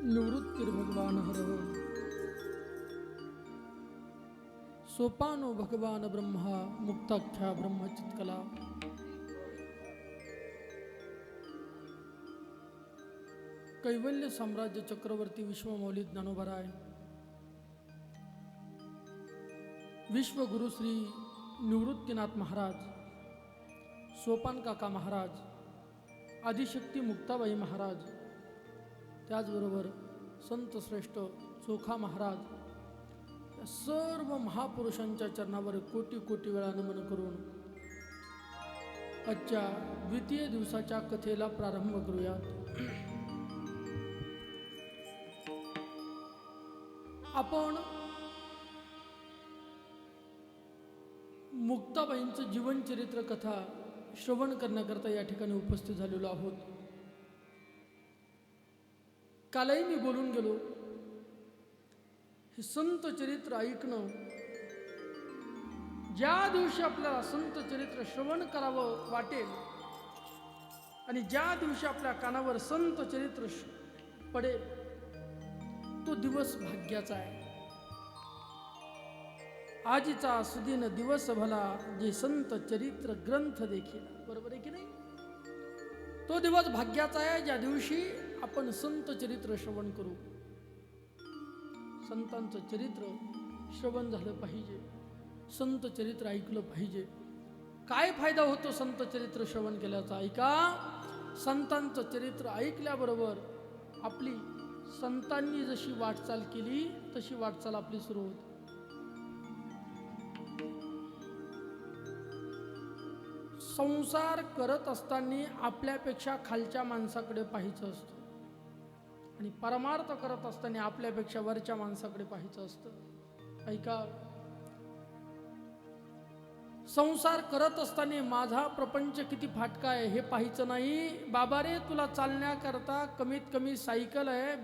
निवृत्तिर्भगवान हरः सोपानो भगवान ब्रह्मा मुक्ताख्या ब्रह्मचित्कला। कैवल्य साम्राज्य चक्रवर्ती विश्वमौली ज्ञानोबराय, विश्वगुरु श्री निवृत्तीनाथ महाराज, सोपान काका महाराज, आदिशक्ती मुक्ताबाई महाराज, त्याचबरोबर संत श्रेष्ठ चोखा महाराज, या सर्व महापुरुषांच्या चरणावर कोटी कोटी वेळा नमन करून आजच्या द्वितीय दिवसाच्या कथेला प्रारंभ करूयात. आपण मुक्ताबाईंचं जीवनचरित्र कथा श्रवण करण्याकरता या ठिकाणी उपस्थित झालेलो आहोत. कालही मी बोलून गेलो, हे संत चरित्र ऐकणं, ज्या दिवशी आपल्याला संत चरित्र श्रवण करावं वाटेल आणि ज्या दिवशी आपल्या कानावर संत चरित्र पडेल तो दिवस भाग्याचा आहे. आजीचा सुदिन दिवस भला, जे संत चरित्र ग्रंथ देखील. बरोबर आहे की नाही? तो दिवस भाग्याचा आहे ज्या दिवशी आपण संत चरित्र श्रवण करू. संतांचं चरित्र श्रवण झालं पाहिजे, संत चरित्र ऐकलं पाहिजे. काय फायदा होतो संत चरित्र श्रवण केल्याचा? ऐका, संतांचं चरित्र ऐकल्याबरोबर आपली संतांनी जशी वाटचाल केली तशी वाटचाल आपली सुरू होते. संसार करत असताना आपल्यापेक्षा खालच्या माणसाकडे पाहायचं असतं आणि परमार्थ करत असताना आपल्यापेक्षा वरच्या माणसाकडे पाहायचं असतं. ऐका, संसार करत असताना माझा प्रपंच किती फाटका आहे हे पाहायचं नाही. बाबा रे, तुला चालण्याकरता कमीत कमी सायकल आहे,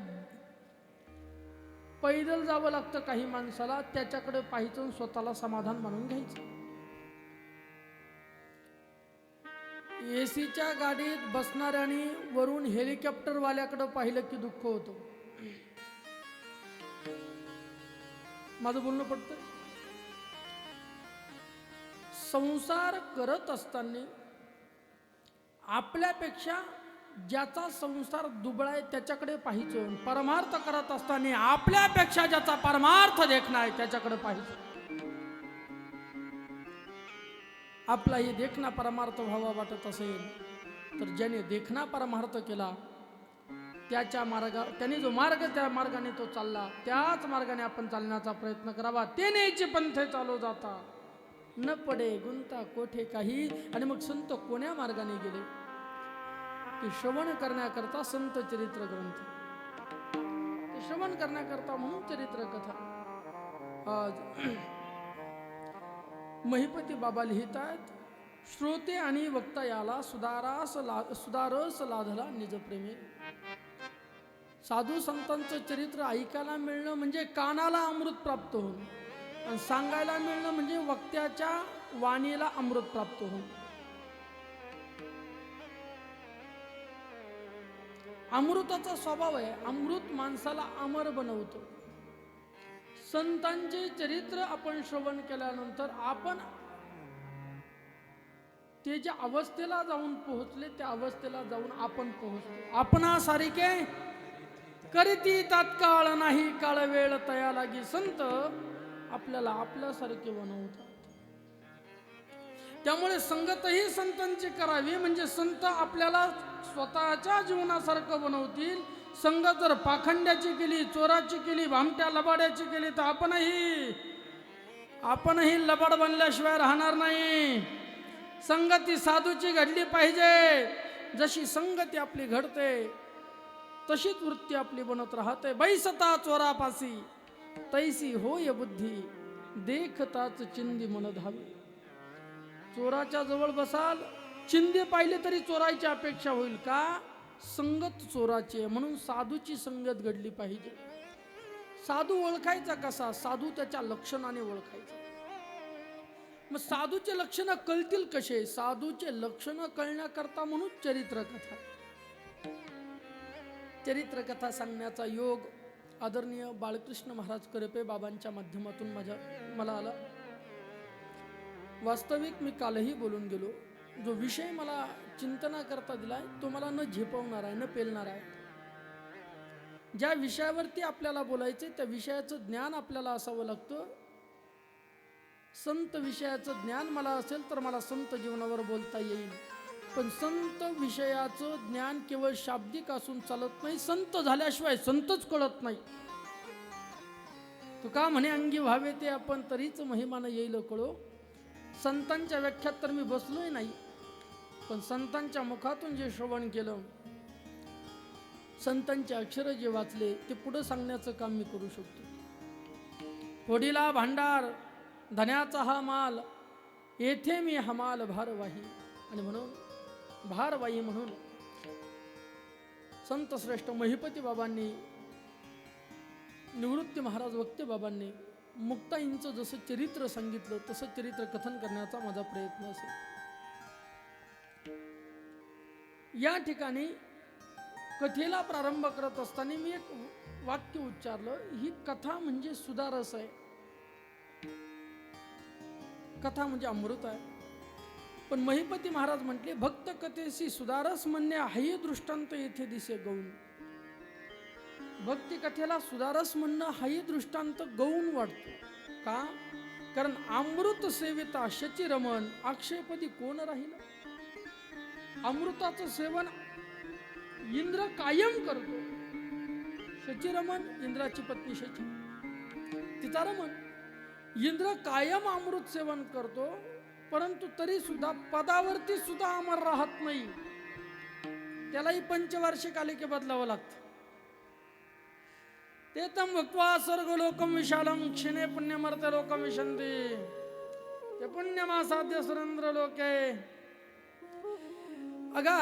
पैदल जावं लागतं काही माणसाला, त्याच्याकडे पाहायचं, स्वतःला समाधान मानून घ्यायचं. एसीच्या गाडीत बसणाऱ्याने वरून हेलिकॉप्टरवाल्याकडे पाहिलं की दुःख होतं. माझं बोलणं पडतं? संसार करत असताना आपल्यापेक्षा ज्याचा संसार दुबळा आहे त्याच्याकडे पाहायचं. परमार्थ करत असताना आपल्यापेक्षा ज्याचा परमार्थ देखणा आहे त्याच्याकडे पाहायचं. आपला हे देखणा परमार्थ व्हावा वाटत असेल तर ज्याने देखणा परमार्थ केला त्याच्या त्याने जो मार्ग, त्या मार्गाने तो चालला, त्याच मार्गाने आपण चालण्याचा प्रयत्न करावा. ते न्यायचे पंथे चालू जाता, न पडे गुंता कोठे काही. आणि मग संत कोण्या मार्गाने गेले ते श्रवण करण्याकरता संत चरित्र ग्रंथ, ते श्रवण करण्याकरता म्हणून चरित्र कथा. आज महिपती बाबा लिहितात, श्रोते आणि वक्ता याला सुधारस लाधला निज प्रेमी. साधू संतांचं चरित्र ऐकायला मिळणं म्हणजे कानाला अमृत प्राप्त होणं, आणि सांगायला मिळणं म्हणजे वक्त्याच्या वाणीला अमृत प्राप्त होणं. अमृताचा स्वभाव आहे, अमृत माणसाला अमर बनवतो. संतांचे चरित्र आपण श्रवण केल्यानंतर आपण ते ज्या अवस्थेला जाऊन पोहोचले त्या अवस्थेला जाऊन आपण पोहोचतो. आपणासारखे करीती तात्काळ नाही, काळ वेळ तया लागी. संत आपल्याला आपल्यासारखे बनवतात. त्यामुळे संगतही संतांची करावी, म्हणजे संत आपल्याला स्वतःच्या जीवनासारखं बनवतील. संगत जर पाखंड्याची केली, चोराची केली, भामट्या लबाड्याची केली तर आपणही लबाड बनल्याशिवाय राहणार नाही. संगती साधूची घडली पाहिजे. जशी संगती आपली घडते तशीच वृत्ती आपली बनत राहते. बैसता चोरापासी तैसी होय बुद्धी, देखताच चिंदी मन धावी. चोराच्या जवळ बसाल, चिंदी पाहिले तरी चोरायची अपेक्षा होईल का? संगत चोराची आहे. म्हणून साधूची संगत घडली पाहिजे. साधू ओळखायचा कसा? साधू त्याच्या लक्षणाने ओळखायचा. मग साधूचे लक्षणं कळतील कसे? साधूचे लक्षणं कळण्याकरता म्हणून चरित्र कथा. चरित्र कथा सांगण्याचा योग आदरणीय बाळकृष्ण महाराज करपे बाबांच्या माध्यमातून मला आला. वास्तविक मी कालही बोलून गेलो, जो विषय मला चिंतना करता दिलाय तो मला न झेपवणार आहे, न पेलणार आहे. ज्या विषयावरती आपल्याला बोलायचे त्या विषयाचं ज्ञान आपल्याला असावं लागतं. संत विषयाचं ज्ञान मला असेल तर मला संत जीवनावर बोलता येईल, पण संत विषयाचं ज्ञान केवळ शाब्दिक असून चालत नाही. संत झाल्याशिवाय संतच कळत नाही. तो का म्हणे अंगी व्हावे ते आपण तरीच महिमानं येईल कळो. संतांच्या व्याख्यात तर मी बसलोय नाही, पण संतांच्या मुखातून जे श्रवण केलं, संतांचे अक्षर जे वाचले ते पुढे सांगण्याचं काम मी करू शकतो. फोडीला भांडार धन्याचा हा माल, येथे मी हमाल भारवाही. आणि म्हणून भारवाही म्हणून संत श्रेष्ठ महिपती बाबांनी, निवृत्ती महाराज वक्ते बाबांनी मुक्ताईंचं जसं चरित्र सांगितलं तसं चरित्र कथन करण्याचा माझा प्रयत्न असेल. या ठिकाणी कथेला प्रारंभ करत असताना मी एक वाक्य उच्चारलं, ही कथा म्हणजे सुधारस आहे, कथा म्हणजे अमृत आहे. पण महिपती महाराज म्हटले, भक्त कथेशी सुधारस म्हणणे हाही दृष्टांत येथे दिसे गौण. भक्ती कथेला सुधारस म्हणणं हाही दृष्टांत गौण वाटतो. का? कारण अमृत सेविता शची रमण अक्षयपदी कोण राहील. अमृताचं सेवन इंद्र कायम करतो. शची रमण इंद्राची पत्नी शची, तिचा रमण. इंद्र कायम अमृत सेवन करतो, परंतु तरी सुद्धा पदावरती सुद्धा अमर राहत नाही. त्यालाही पंचवार्षिक आलिके बदलावं लागतं. ते तम भक्त्वा स्वर्ग लोकम विशालम क्षिणे पुण्यमर्त्य लोकम विशंती. ते पुण्यमासाध्य सुरेंद्र लोके. अगा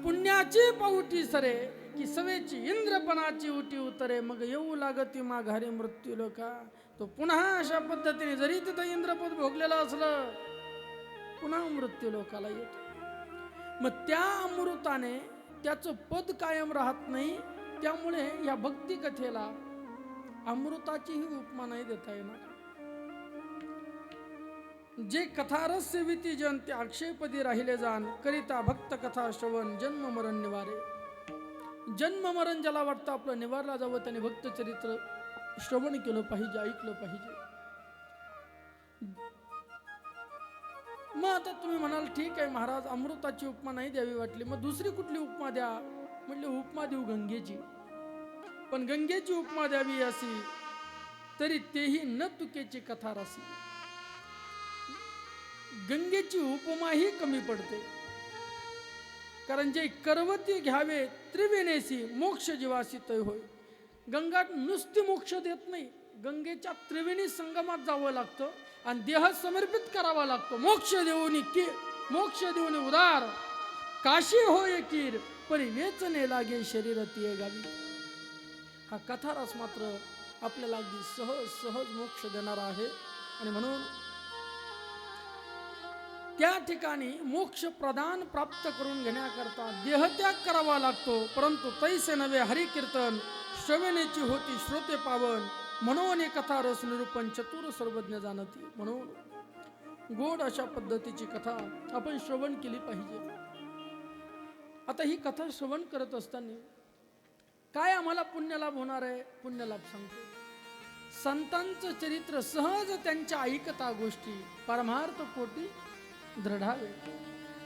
पुण्याची पाऊटी सरे की सवेची इंद्रपणाची उटी उतरे. मग येऊ लागती माघारी मृत्यू लोका. तो पुन्हा अशा पद्धतीने जरी तिथं इंद्रपद भोगलेलं असलं पुन्हा मृत्यू लोकाला येतो. मग त्या अमृताने त्याचं पद कायम राहत नाही. त्यामुळे या भक्ती कथेला अमृताचीही उपमा नाही देता येणार. जे कथारस सेविती जन ते अक्षयपदी राहिले जाण. करिता भक्त कथा श्रवण जन्म मरण निवारे. जन्म मरण ज्याला वाटतं आपलं निवारला जावं त्याने भक्त चरित्र श्रवण केलं पाहिजे, ऐकलं पाहिजे. मग आता तुम्ही म्हणाल ठीक आहे महाराज, अमृताची उपमा नाही द्यावी वाटली, मग दुसरी कुठली उपमा द्या. म्हटले उपमा देऊ गंगेची. पण गंगेची उपमा द्यावी अशी तरी तेही न तुकेची कथा रासी. गंगेची उपमाही कमी पडते. कारण जे करवती घ्यावे त्रिवेणेसी मोक्ष जीवासी तय होय. गंगा नुसती मोक्ष देत नाही, गंगेच्या त्रिवेणी संगमात जावं लागतं आणि देह समर्पित करावा लागतो. मोक्ष देऊनी उदार काशी होय कीर परी वेचने लागे शरीर तिये गावी. हा कथारस मात्र आपल्याला अगदी सहज मोक्ष देणारा आहे. आणि म्हणून त्या ठिकाणी मोक्ष प्रदान प्राप्त करून घेण्याकरता देहत्याग करावा लागतो. परंतु तैसे नवे हरिकीर्तन श्रवणेची होती श्रोते पावन. म्हणून कथा रस निरूपण चतुर सर्वज्ञ जाणती. म्हणून गोड अशा पद्धतीची कथा आपण श्रवण केली पाहिजे. आता ही कथा श्रवण करत असताना काय आम्हाला पुण्यलाभ होणार आहे? पुण्यलाभ सांगतो. संतांचं चरित्र सहज त्यांच्या ऐकता गोष्टी परमार्थ पोटी दृढावे.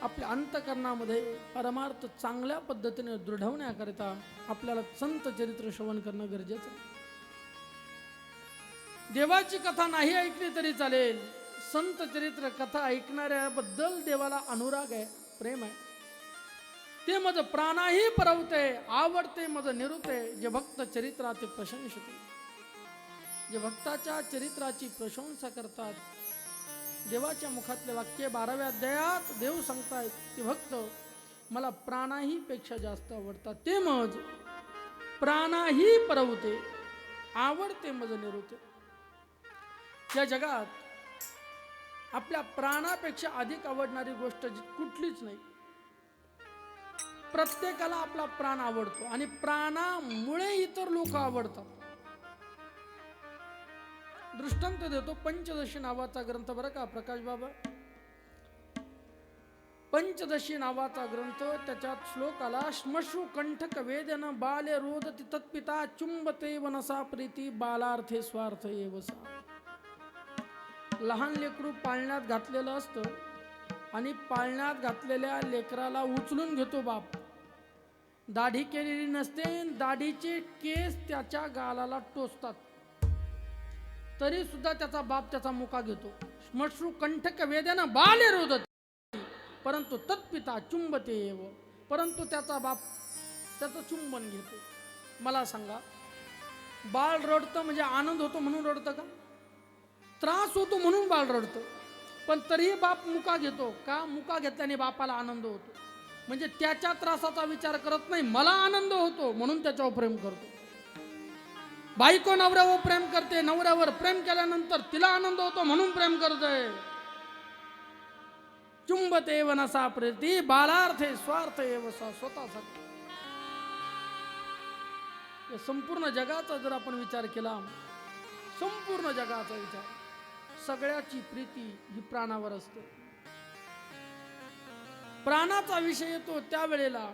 आपल्या अंतकरणामध्ये परमार्थ चांगल्या पद्धतीने दृढवण्याकरिता आपल्याला संत चरित्र श्रवण करणं गरजेचं आहे. देवाची कथा नाही ऐकली तरी चालेल, संत चरित्र कथा ऐकणाऱ्याबद्दल देवाला अनुराग आहे, प्रेम आहे. ते मज प्राणाही परवते आवडते मज निरुते. जे भक्त चरित्राचे प्रशंसते, जे भक्ताच्या चरित्राची प्रशंसा करतात. देवाच्या मुखातले वाक्य 12व्या अध्यायात देव सांगतायत की भक्त मला प्राणाही पेक्षा जास्त आवडतात. ते मज प्राणाही परवते आवडते मज निरुते. या जगात आपल्या प्राणापेक्षा अधिक आवडणारी गोष्ट कुठलीच नाही. प्रत्येकाला आपला प्राण आवडतो आणि प्राणामुळे इतर लोक आवडतात. दृष्टांत देतो. पंचदशी नावाचा ग्रंथ बरं का प्रकाश बाबा, पंचदशी नावाचा ग्रंथ, त्याच्यात श्लोक आला, श्मश्रु कंठक वेदन बाल्य रोदति तत्पिता चुंबते वनसा प्रीती बालार्थे स्वार्थ एवसा. लहान लेकरू पाळण्यात घातलेलं असतं आणि पाळण्यात घातलेल्या लेकराला उचलून घेतो बाप. दाढी केलेली नसते, दाढीचे केस त्याच्या गालाला टोचतात, तरी सुद्धा त्याचा बाप त्याचा मुका घेतो. श्मश्रु कंठक वेदन बाल्य रोदति परंतु तत्पिता चुंबते एव, परंतु त्याचा बाप त्याचं चुंबन घेतो. मला सांगा, बाळ रडतं म्हणजे आनंद होतो म्हणून रडतं का? त्रास होतो म्हणून बाळ रडतं, पण तरीही बाप मुका घेतो का? मुका घेतल्याने बापाला आनंद होतो. म्हणजे त्याच्या त्रासाचा विचार करत नाही, मला आनंद होतो म्हणून त्याच्यावर प्रेम करतो. बायको नवऱ्यावर प्रेम करते, नवऱ्यावर प्रेम केल्यानंतर तिला आनंद होतो म्हणून प्रेम करते. चुंबते वनसा प्रीती बालार्थे स्वार्थ एवसा. स्वतःसाठी. संपूर्ण जगाचा जर आपण विचार केला, संपूर्ण जगाचा विचार, सगळ्याची प्रीती ही प्राणावर असते. प्राणाचा विषय येतो त्यावेळेला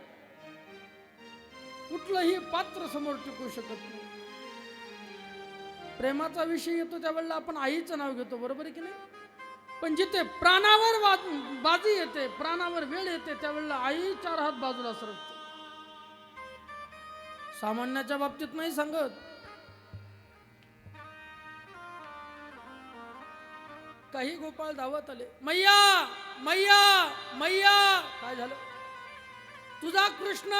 कुठलंही पात्र समोर टिकू शकत नाही. प्रेमाचा विषय येतो त्यावेळेला आपण आईचं नाव घेतो, बरोबर आहे की नाही? पण जिथे प्राणावर बाजी येते, प्राणावर वेळ येते, त्यावेळेला आई चार हात बाजूला सरकते. सामान्याच्या बाबतीत नाही सांगत. काही गोपाळ धावत आले, मैया मैया मैया. काय झालं? तुझा कृष्ण.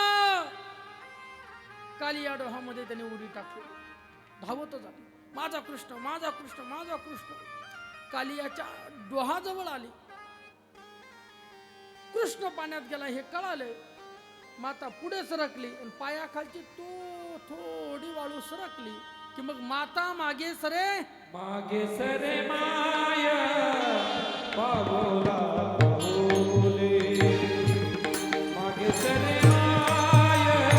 काली या डोहामध्ये त्याने उडी टाकली, धावतच आली, माझा कृष्ण माझा कृष्ण माझा कृष्ण. कालियाच्या डोहाजवळ आली, कृष्ण पाण्यात गेला हे कळाले. माता पुढे सरकली आणि पायाखालची थोडी वाळू सरकली की मग माता मागे सरे माया बाबोला बाबोले, मागे सरे माया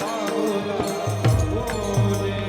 बाबोला बाबोले.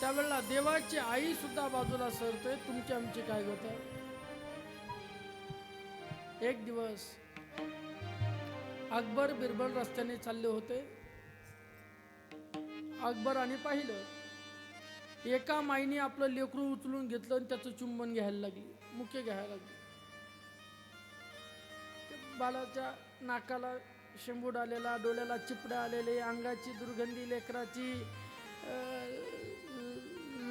त्यावेळेला देवाची आई सुद्धा बाजूला सरते. तुमची आमची काय गोष्ट आहे? एक दिवस अकबर बिरबल रस्त्याने चालले होते. अकबराने पाहिलं एका माईने आपलं लेकरू उचलून घेतलं आणि त्याचं चुंबन घ्यायला लागली, मुके घ्यायला लागली. बाळाच्या नाकाला शेंबूड आलेला, डोळ्याला चिपडे आलेले, अंगाची दुर्गंधी, लेकराची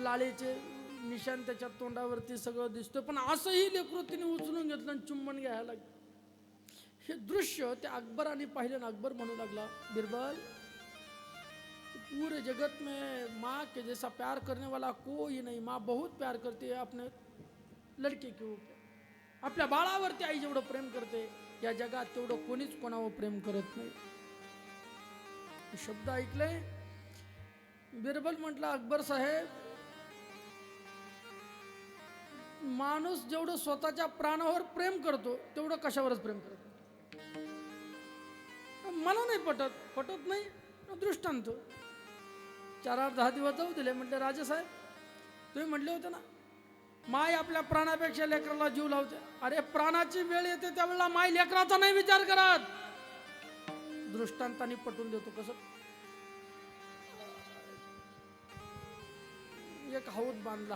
लाळेचे निशाण त्याच्या तोंडावरती सगळं दिसतं. पण असंही लेकरू तिने उचलून घेतलं आणि चुंबन घ्यायला लागलं. हे दृश्य त्या अकबराने पाहिलं ना, अकबर म्हणू लागला, बिरबल पूरे जगत में माँ के जैसा प्यार करने वाला कोई नहीं. माँ बहुत प्यार करती है अपने लड़के के ऊपर. आपल्या बाळावरती आई जेवढं प्रेम करते या जगात तेवढं कोणीच कोणावर प्रेम करत नाही. शब्द ऐकले. बिरबल म्हटलं, अकबर साहेब, माणूस जेवढं स्वतःच्या प्राणावर प्रेम करतो तेवढं कशावरच प्रेम करतो. मला नाही पटत नाही. दृष्टांत 4-10 दिवस जाऊ दिले. म्हटले, राजेसाहेब तुम्ही म्हटले होते ना माय आपल्या प्राणापेक्षा लेकराला जीव लावते. अरे प्राणाची वेळ येते त्यावेळेला माय लेकराचा नाही विचार करत. दृष्टांताने पटवून देतो. कसं? एक हौद बांधला.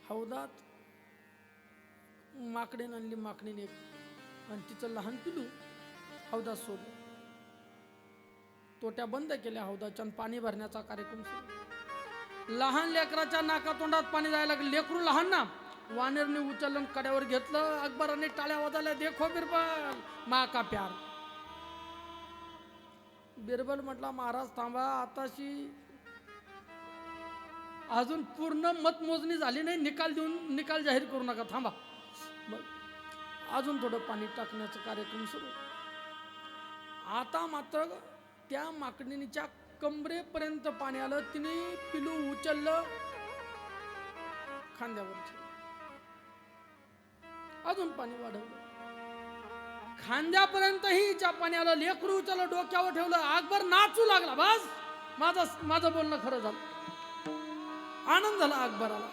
हौदात माकडीन आणली, माकडीने एक आणि तिचं लहान पिलू हौदात सोडलं. तोट्या बंद केल्या हौदाच्या आणि पाणी भरण्याचा कार्यक्रम सुरू. लहान लेकराच्या नाकातोंडात पाणी जायला लागलं. लेकरू लहान ना, वानेरने उचललं कड्यावर घेतलं. अकबराने टाळ्या वाजवल्या, देखो बिरबल मा का प्यार. बिरबल म्हटला, महाराज थांबा, आताशी अजून पूर्ण मतमोजणी झाली नाही, निकाल जाहीर करू नका, थांबा. अजून थोडं पाणी टाकण्याचा कार्यक्रम सुरू. आता मात्र त्या माकडीच्या कमरेपर्यंत पाणी आलं. तिने पिलू उचललं, खांद्यावर ठेवलं. अजून पाणी वाढवलं, खांद्यापर्यंतही ज्या पाणी आलं. लेकरू उचललं, डोक्यावर ठेवलं. अकबर नाचू लागला. बस माझं बोलणं खरं झालं. आनंद झाला अकबराला.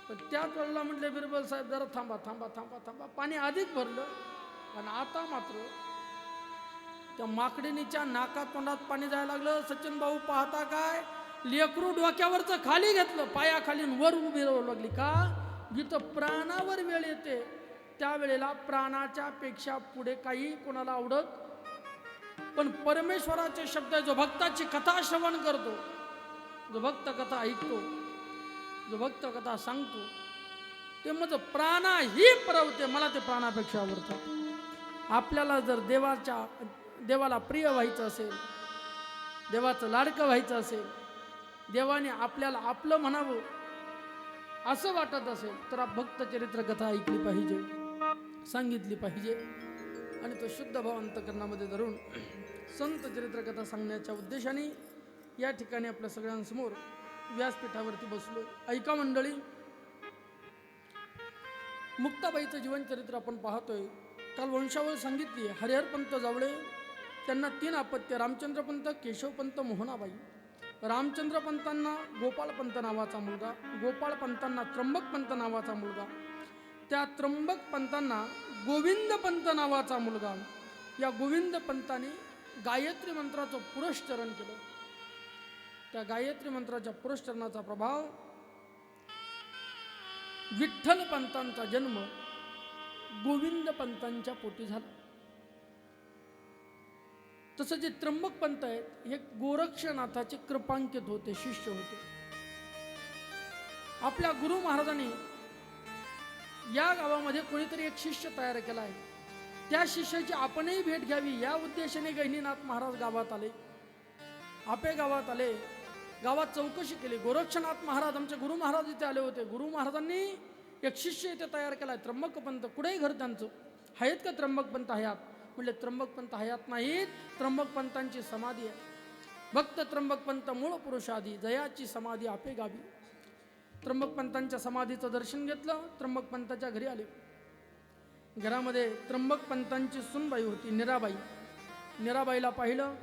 पण त्याच वेळेला म्हटले, बिरबल साहेब जरा थांबा थांबा थांबा थांबा. पाणी अधिक भरलं आणि आता मात्र त्या माकडीनीच्या नाकात तोंडात पाणी जायला लागलं. सचिन भाऊ पाहता काय, लेकरू डोक्यावरचं खाली घेतलं, पायाखाली वर उभी राहू लागली. का, जिथं प्राणावर वेळ येते त्यावेळेला प्राणाच्या पेक्षा पुढे काही कोणाला आवडत. पण परमेश्वराचे शब्द, जो भक्ताची कथा श्रवण करतो, जो भक्त कथा ऐकतो, जो भक्त कथा सांगतो, ते माझं प्राणाही परवते. मला ते प्राणापेक्षा आवडतं. आपल्याला जर देवाला प्रिय व्हायचं असेल, देवाचं लाडकं व्हायचं असेल, देवाने आपल्याला आपलं म्हणावं असं वाटत असेल, तर भक्त चरित्र कथा ऐकली पाहिजे, सांगितली पाहिजे. आणि तो शुद्ध भाव अंतकरणामध्ये धरून संत चरित्र कथा सांगण्याच्या उद्देशाने या ठिकाणी आपल्या सगळ्यांसमोर व्यासपीठावरती बसलो. ऐका मंडळी, मुक्ताबाईचं जीवनचरित्र आपण पाहतोय. काल वंशावळ सांगितली. हरिहरपंत जावळे, त्यांना 3 अपत्य, रामचंद्रपंत, केशवपंत, मोहनाबाई. रामचंद्रपंतांना गोपाळपंत नावाचा मुलगा, गोपाळपंतांना त्र्यंबकपंत नावाचा मुलगा, त्या त्र्यंबकपंतांना गोविंदपंत नावाचा मुलगा. या गोविंदपंतांनी गायत्री मंत्राचं पुरस्चरण केलं. त्या गायत्री मंत्राच्या पुरस्चरणाचा प्रभाव विठ्ठलपंतांचा जन्म गोविंदपंतांच्या पोटी झाला. तसं जे त्र्यंबकपंत आहेत हे गोरक्षनाथाचे कृपांकित होते, शिष्य होते. आपल्या गुरु महाराजांनी या गावामध्ये कोणीतरी एक शिष्य तयार केला आहे. त्या शिष्याची आपणही भेट घ्यावी या उद्देशाने गहिनीनाथ महाराज गावात आले. आपे गावात आले. गावात चौकशी केली. गोरक्षनाथ महाराज आमचे गुरु महाराज इथे आले होते. गुरु महाराजांनी एक शिष्य इथे तयार केला, त्र्यंबकपंत. कुठेही घर त्यांचं आहेत का त्र्यंबकपंत हयात? म्हणजे त्र्यंबकपंत हयात नाहीत, त्र्यंबकपंतांची समाधी आहे. भक्त त्र्यंबकपंत मूळ पुरुषादी, जयाची समाधी आपे गावी. त्र्यंबकपंतांच्या समाधीचं दर्शन घेतलं. त्र्यंबकपंताच्या घरी आले. घरामध्ये त्र्यंबकपंतांची सुनबाई होती, निराबाई. निराबाईला पाहिलं.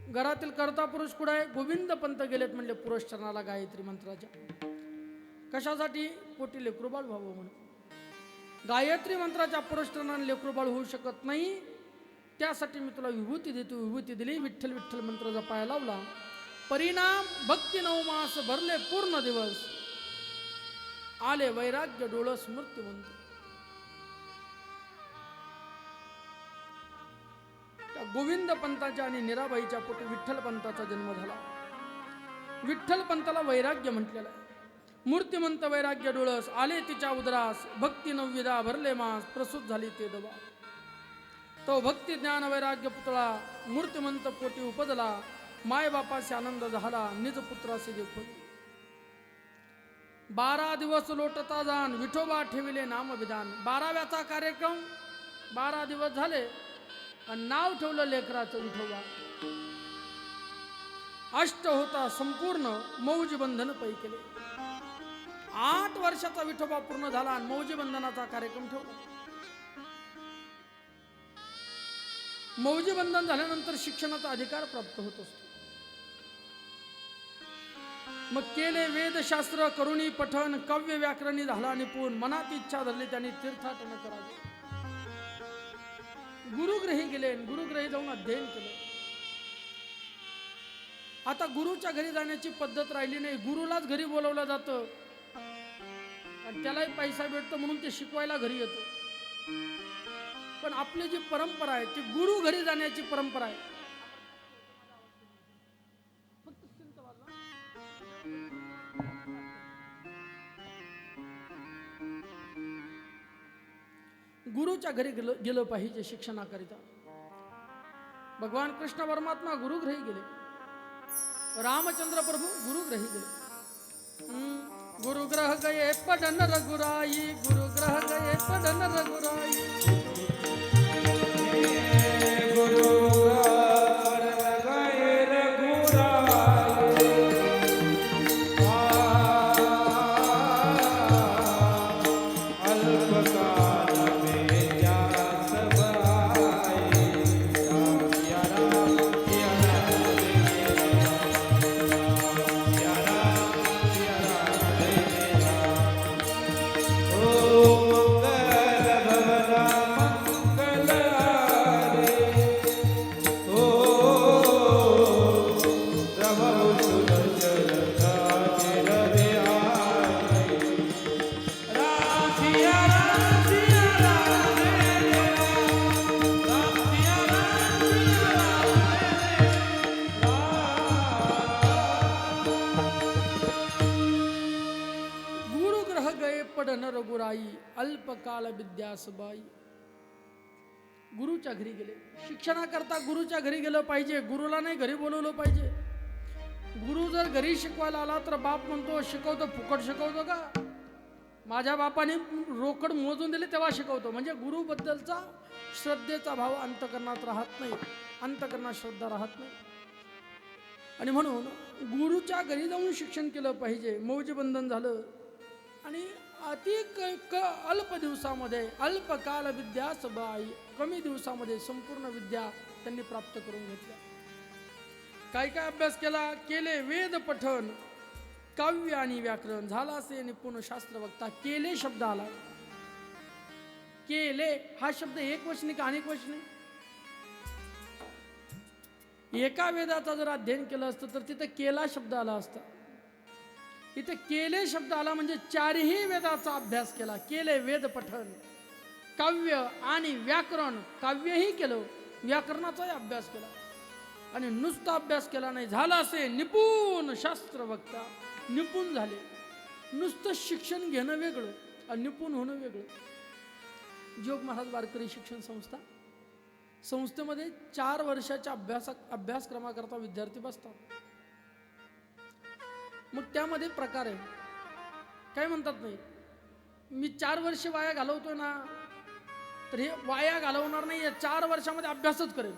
घरातील कर्ता पुरुष कुठं आहे? गोविंदपंत गेलेत. म्हणले पुरस्चरणाला गायत्री मंत्राच्या. कशासाठी? पोटी लेकरूबाळ व्हावं म्हणून. गायत्री मंत्राच्या पुरस्चरणाने लेकरूबाळ होऊ शकत नाही, त्यासाठी मी तुला विभूती देतो. विभूती दिली. विठ्ठल विठ्ठल मंत्र जपायला लावला. परिणाम भक्ती 9 मास भरले पूर्ण दिवस. आले वैराग्य डोळं स्मृतिवंत. त्या गोविंद पंताच्या आणि निराबाईच्या पोटी विठ्ठल पंताचा जन्म झाला. विठ्ठल पंताला वैराग्य म्हटलेलं आहे. मूर्तिमंत वैराग्य डोळस. आले तिच्या उदरास भक्ती 9 भरले मास. प्रसूत झाली ते दवा. तो भक्ती ज्ञान वैराग्य पुतळा मूर्तिमंत पोटी उपजला. मायबापाशी आनंद झाला. निज पुत्राशी देखो. 12 दिवस लोटता जाण विठोबा ठेविले नाम विधान. 12व्याचा कार्यक्रम 12 दिवस झाले आणि नाव ठेवलं लेकराचं विठोबा. अष्ट होता संपूर्ण मौजी बंधन पै केले. 8 वर्षाचा विठोबा पूर्ण झाला आणि मौजी बंधनाचा कार्यक्रम ठेवला. मौजी बंधन झाल्यानंतर शिक्षणाचा अधिकार प्राप्त होत असतो. मग केले वेदशास्त्र करुणी पठण. काव्य व्याकरणी झाला निपुण. मनात इच्छा धरली त्यांनी तीर्थाटन करावे. गुरुग्रही गेले. गुरुग्रही जाऊन अध्ययन केलं. आता गुरुच्या घरी जाण्याची पद्धत राहिली नाही. गुरुलाच घरी बोलवलं जातं. आणि त्यालाही पैसा भेटतो म्हणून ते शिकवायला घरी येतो. पण आपली जी परंपरा आहे ती गुरु घरी जाण्याची परंपरा आहे. गुरुच्या घरी गेलं पाहिजे शिक्षणाकरिता. भगवान कृष्ण परमात्मा गुरुगृही गेले. रामचंद्र प्रभू गुरुगृही गेले. गुरुग्रह गये पडन रघुराई, गुरुग्रह गये पडन रघुराई. पडन रघुराई, अल्पकाल विद्यासबाई. गुरुच्या घरी गेले. शिक्षणाकरता गुरुच्या घरी गेलं पाहिजे. गुरुला नाही घरी बोलवलं पाहिजे. गुरु जर घरी शिकवायला आला तर बाप म्हणतो शिकवतो, फुकट शिकवतो का? माझ्या बापाने रोकड मोजून दिले तेव्हा शिकवतो. म्हणजे गुरुबद्दलचा श्रद्धेचा भाव अंतकरणात राहत नाही, अंतकरणात श्रद्धा राहत नाही. आणि म्हणून गुरुच्या घरी जाऊन शिक्षण केलं पाहिजे. मौजबंधन झालं आणि अति अल्प दिवसामध्ये, अल्पकाल विद्या सबाई, कमी दिवसामध्ये संपूर्ण विद्या त्यांनी प्राप्त करून घेतल्या. काय काय अभ्यास केले वेद पठण, काव्य आणि व्याकरण. झाला असे निपुण शास्त्र वक्ता. केले शब्द आला. केले हा शब्द एक वचनी का अनेक वचनी? एका वेदाचा जर अध्ययन केलं असतं तर तिथे केला शब्द आला असता. इथे केले शब्द आला म्हणजे चारही वेदाचा अभ्यास केला. केले वेद पठण, काव्य आणि व्याकरण. काव्यही केलं, व्याकरणाचाही अभ्यास केला. आणि नुसता अभ्यास केला नाही, झाला असे निपुण शास्त्र वक्ता. निपुण झाले. नुसतं शिक्षण घेणं वेगळं आणि निपुण होणं वेगळं. जोग महाराज वारकरी शिक्षण संस्था, संस्थेमध्ये 4 वर्षाच्या अभ्यासक्रमाकरता विद्यार्थी बसतात. मग त्यामध्ये प्रकार आहे. काय म्हणतात नाही, मी 4 वर्ष वाया घालवतोय ना, तर हे वाया घालवणार नाही. या 4 वर्षामध्ये अभ्यासच करेल.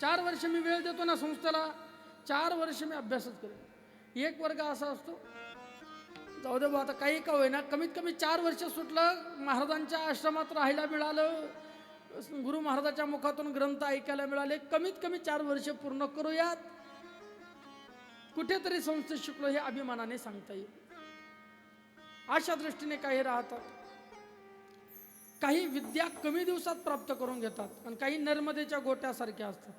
4 वर्ष मी वेळ देतो ना संस्थेला, 4 वर्ष मी अभ्यासच करेल. एक वर्ग असा असतो, जाऊ दे बा आता काही का होईना, कमीत कमी 4 वर्ष सुटलं, महाराजांच्या आश्रमात राहायला मिळालं, गुरु महाराजाच्या मुखातून ग्रंथ ऐकायला मिळाले, कमीत कमी 4 वर्ष पूर्ण करूयात. कुठेतरी संस्थेत शिकलो हे अभिमानाने सांगता येईल. अशा दृष्टीने काही राहतात. काही विद्या कमी दिवसात प्राप्त करून घेतात आणि काही नर्मदेच्या गोट्यासारख्या असतात.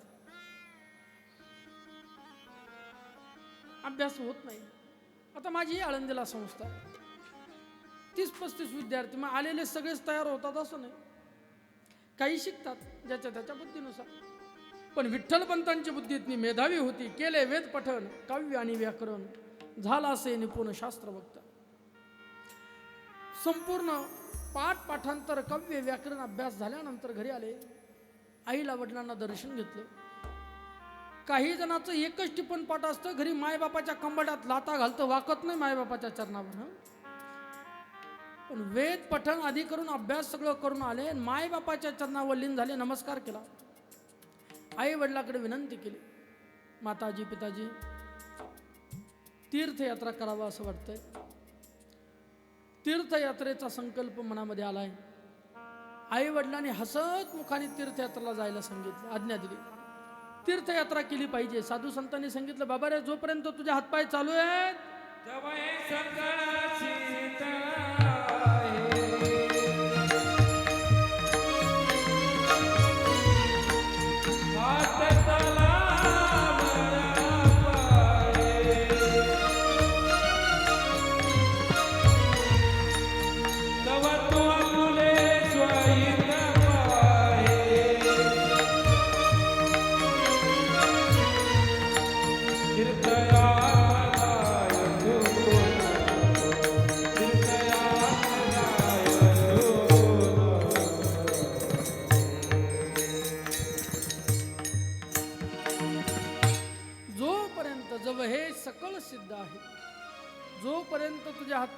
अभ्यास होत नाही. आता माझी ही आळंदीला संस्था आहे, 30-35 विद्यार्थी. मग आलेले सगळेच तयार होतात असं नाही. काही शिकतात ज्याच्या त्याच्या बुद्धीनुसार. पण विठ्ठलपंतांची बुद्धी इतनी मेधावी होती. केले वेद पठण, काव्य आणि व्याकरण. झाला असे निपुण शास्त्र वक्ता. संपूर्ण पाठांतर काव्य व्याकरण अभ्यास झाल्यानंतर घरी आले. आईला वडिलांना दर्शन घेतलं. काही जणांचं एकच टिपण पाठ असतं, घरी मायबापाच्या कंबड्यात लाता घालतं, वाकत नाही मायबापाच्या चरणावर. पण वेद पठण आधी करून अभ्यास सगळं करून आले, मायबापाच्या चरणावर लीन झाले, नमस्कार केला. आई वडिलाकडे विनंती केली, माताजी पिताजी तीर्थयात्रा करावा असं वाटतंय. तीर्थयात्रेचा संकल्प मनामध्ये आलाय. आई वडिलांनी हसत मुखाने तीर्थयात्रेला जायला सांगितलं, आज्ञा दिली. तीर्थयात्रा केली पाहिजे. साधू संतांनी सांगितलं, बाबा रे, जोपर्यंत तुझे हातपाय चालू आहेत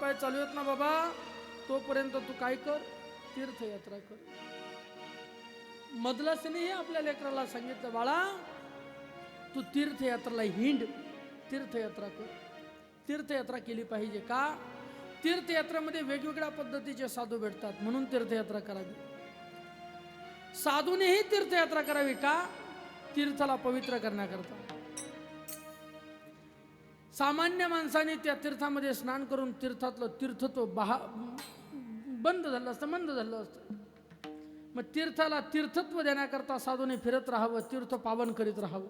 हातपाय चालू आहेत ना बाबा, तोपर्यंत तू काय कर, तीर्थयात्रा कर. मदलसनेही आपल्या लेकराला सांगितलं, बाळा तू तीर्थयात्रेला हिंड, तीर्थयात्रा कर. तीर्थयात्रा केली पाहिजे. का? तीर्थयात्रेमध्ये वेगवेगळ्या पद्धतीचे साधू भेटतात म्हणून तीर्थयात्रा करावी. साधूनेही तीर्थयात्रा करावी. का? तीर्थाला पवित्र करण्याकरता. सामान्य माणसाने त्या तीर्थामध्ये स्नान करून तीर्थातलं तीर्थत्व बंद झालं असतं, मंद झालं असतं. मग तीर्थाला तीर्थत्व देण्याकरता साधूने फिरत राहावं, तीर्थ पावन करीत राहावं.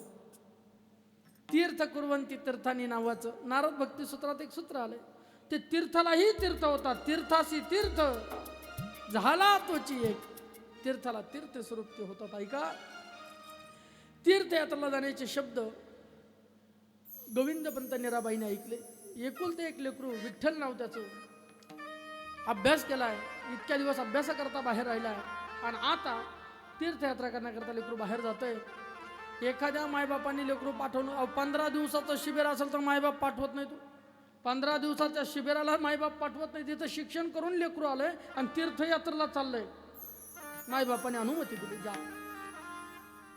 तीर्थ कुर्वंती तीर्थानी नावाचं नारद भक्ती सूत्रात एक सूत्र आलंय. ते तीर्थालाही तीर्थ होतात. तीर्थासी तीर्थ झाला तोची एक, तीर्थाला तीर्थ स्वरूप ते होतात. ऐका, तीर्थयात्रेला जाण्याचे शब्द गोविंदपंत निराबाईने ऐकले. एकुलते एक लेकरू, विठ्ठल नाव त्याचं. अभ्यास केलाय, इतक्या दिवस अभ्यासाकरता बाहेर राहिलाय आणि आता तीर्थयात्रा करण्याकरता लेकरू बाहेर जातोय. एखाद्या मायबापांनी लेकरू पाठवणं, 15 दिवसाचं शिबिर असेल तर मायबाप पाठवत नाही. तू 15 दिवसाच्या शिबिराला मायबाप पाठवत नाही. तिथं शिक्षण करून लेकरू आलंय आणि तीर्थयात्रेला चाललंय. मायबापाने अनुमती दिली, जा.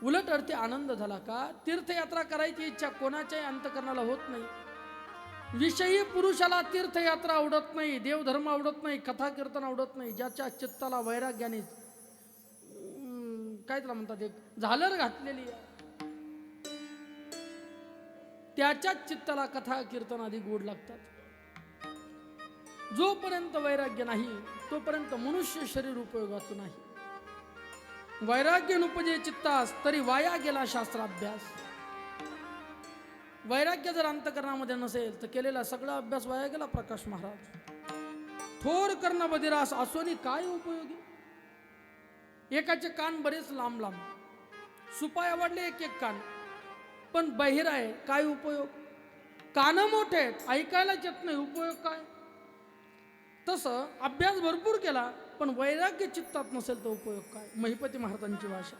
उलट अर्थी आनंद झाला. का? तीर्थयात्रा करायची इच्छा कोणाच्याही अंतकरणाला होत नाही. विषयी पुरुषाला तीर्थयात्रा आवडत नाही, देवधर्म आवडत नाही, कथा कीर्तन आवडत नाही. ज्याच्या चित्ताला वैराग्याने काय त्याला म्हणतात, एक झालर घातलेली आहे, त्याच्याच चित्ताला कथा कीर्तन आधी गोड लागतात. जोपर्यंत वैराग्य नाही तोपर्यंत मनुष्य शरीर उपयोगाचं नाही. वैराग्य नुपजे चित्तास तरी वाया गेला शास्त्राभ्यास. वैराग्य जर अंतकरणामध्ये नसेल तर केलेला सगळा अभ्यास वाया गेला. प्रकाश महाराज, थोर कर्ण बधिरास असोनी काय उपयोगी. एकाचे कान बरेच लांब लांब, सुपाय आवडले एक एक कान, पण बहिरा आहे, काय उपयोग. कान मोठे आहेत, ऐकायलाच येत नाही, उपयोग काय. तसं अभ्यास भरपूर केला पण वैराग्य चित्तात नसेल तर उपयोग काय. महिपती महाराजांची भाषा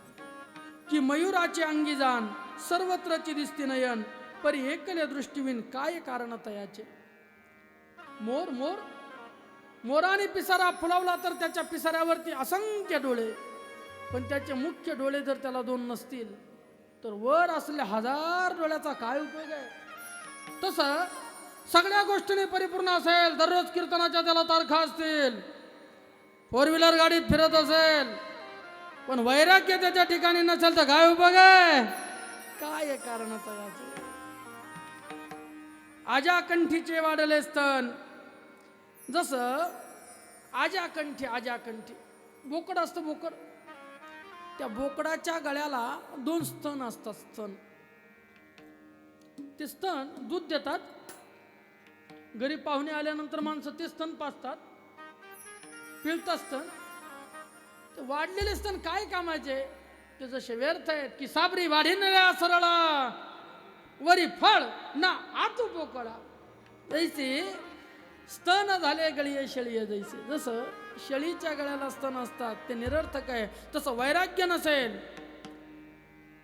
की मयुराची अंगी जाण सर्वत्रची दिसती नयन परी एकले दृष्टीविन काय कारण तयाचे. मोर मोर मोराने पिसारा फुलवला तर त्याच्या पिसाऱ्यावरती असंख्य डोळे, पण त्याचे मुख्य डोळे जर त्याला 2 नसतील तर वर असलेल्या 1000 डोळ्याचा काय उपयोग आहे. तसं सगळ्या गोष्टीने परिपूर्ण असेल, दररोज कीर्तनाच्या त्याला तारखा असतील, 4 व्हीलर गाडीत फिरत असेल, पण वैराग्य त्याच्या ठिकाणी नसेल तर काय उपयोग आहे. काय कारणच याचे. आजाकंठीचे वाढले स्तन. जसं आजाकंठी बोकड असतं. बोकड, त्या बोकडाच्या गळ्याला 2 स्तन असतात. स्तन, ते स्तन दूध देतात. घरी पाहुणे आल्यानंतर माणसं ते स्तन पाजतात, पिळतात स्तन. ते वाढलेले स्तन काय कामाचे. ते जसे व्यर्थ आहेत की साबरी वाढीनल्या सरळा वरी फळ ना आतू बोकडा. जैसे स्तन झाले गळीये शेळीये जैसे. जसं शेळीच्या गळ्याला स्तन असतात ते निरर्थक आहे, तसं वैराग्य नसेल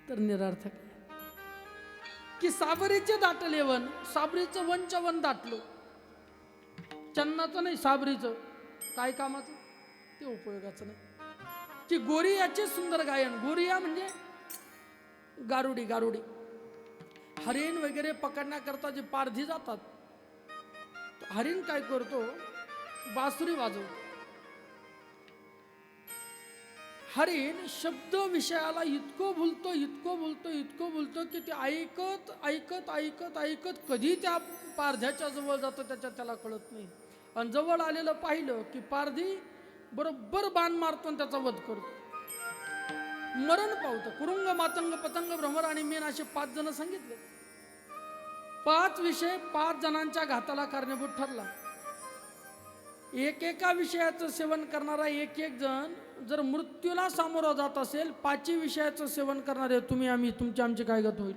तर निरर्थक आहे. की साबरीचे दाटले वन, साबरीचं वनच्या वन दाटलं, चन्नाचं नाही साबरीचं, काय कामाचं, ते उपयोगाचं नाही. की गोरियाचे सुंदर गायन. गोरिया म्हणजे गारुडी. हरिण वगैरे पकडण्याकरता जे पारधी जातात, हरिण काय करतो, बासुरी वाजवतो. हरिण शब्द विषयाला इतकं बोलतो की ते ऐकत कधी त्या पारध्याच्या जवळ जातो त्याला कळत नाही. आणि जवळ आलेलं पाहिलं की पारधी बरोबर बाण मारतो आणि त्याचा वध करतो, मरण पावतं. कुरुंग, मातंग, पतंग, भ्रमर आणि मीन असे 5 जण सांगितले. 5 विषय 5 जणांच्या घाताला कारणीभूत ठरला. एकेका विषयाचं सेवन करणारा एक जण जर मृत्यूला सामोरा जात असेल, 5 विषयाचं सेवन करणारे तुम्ही आम्ही, आमची काय गत होईल.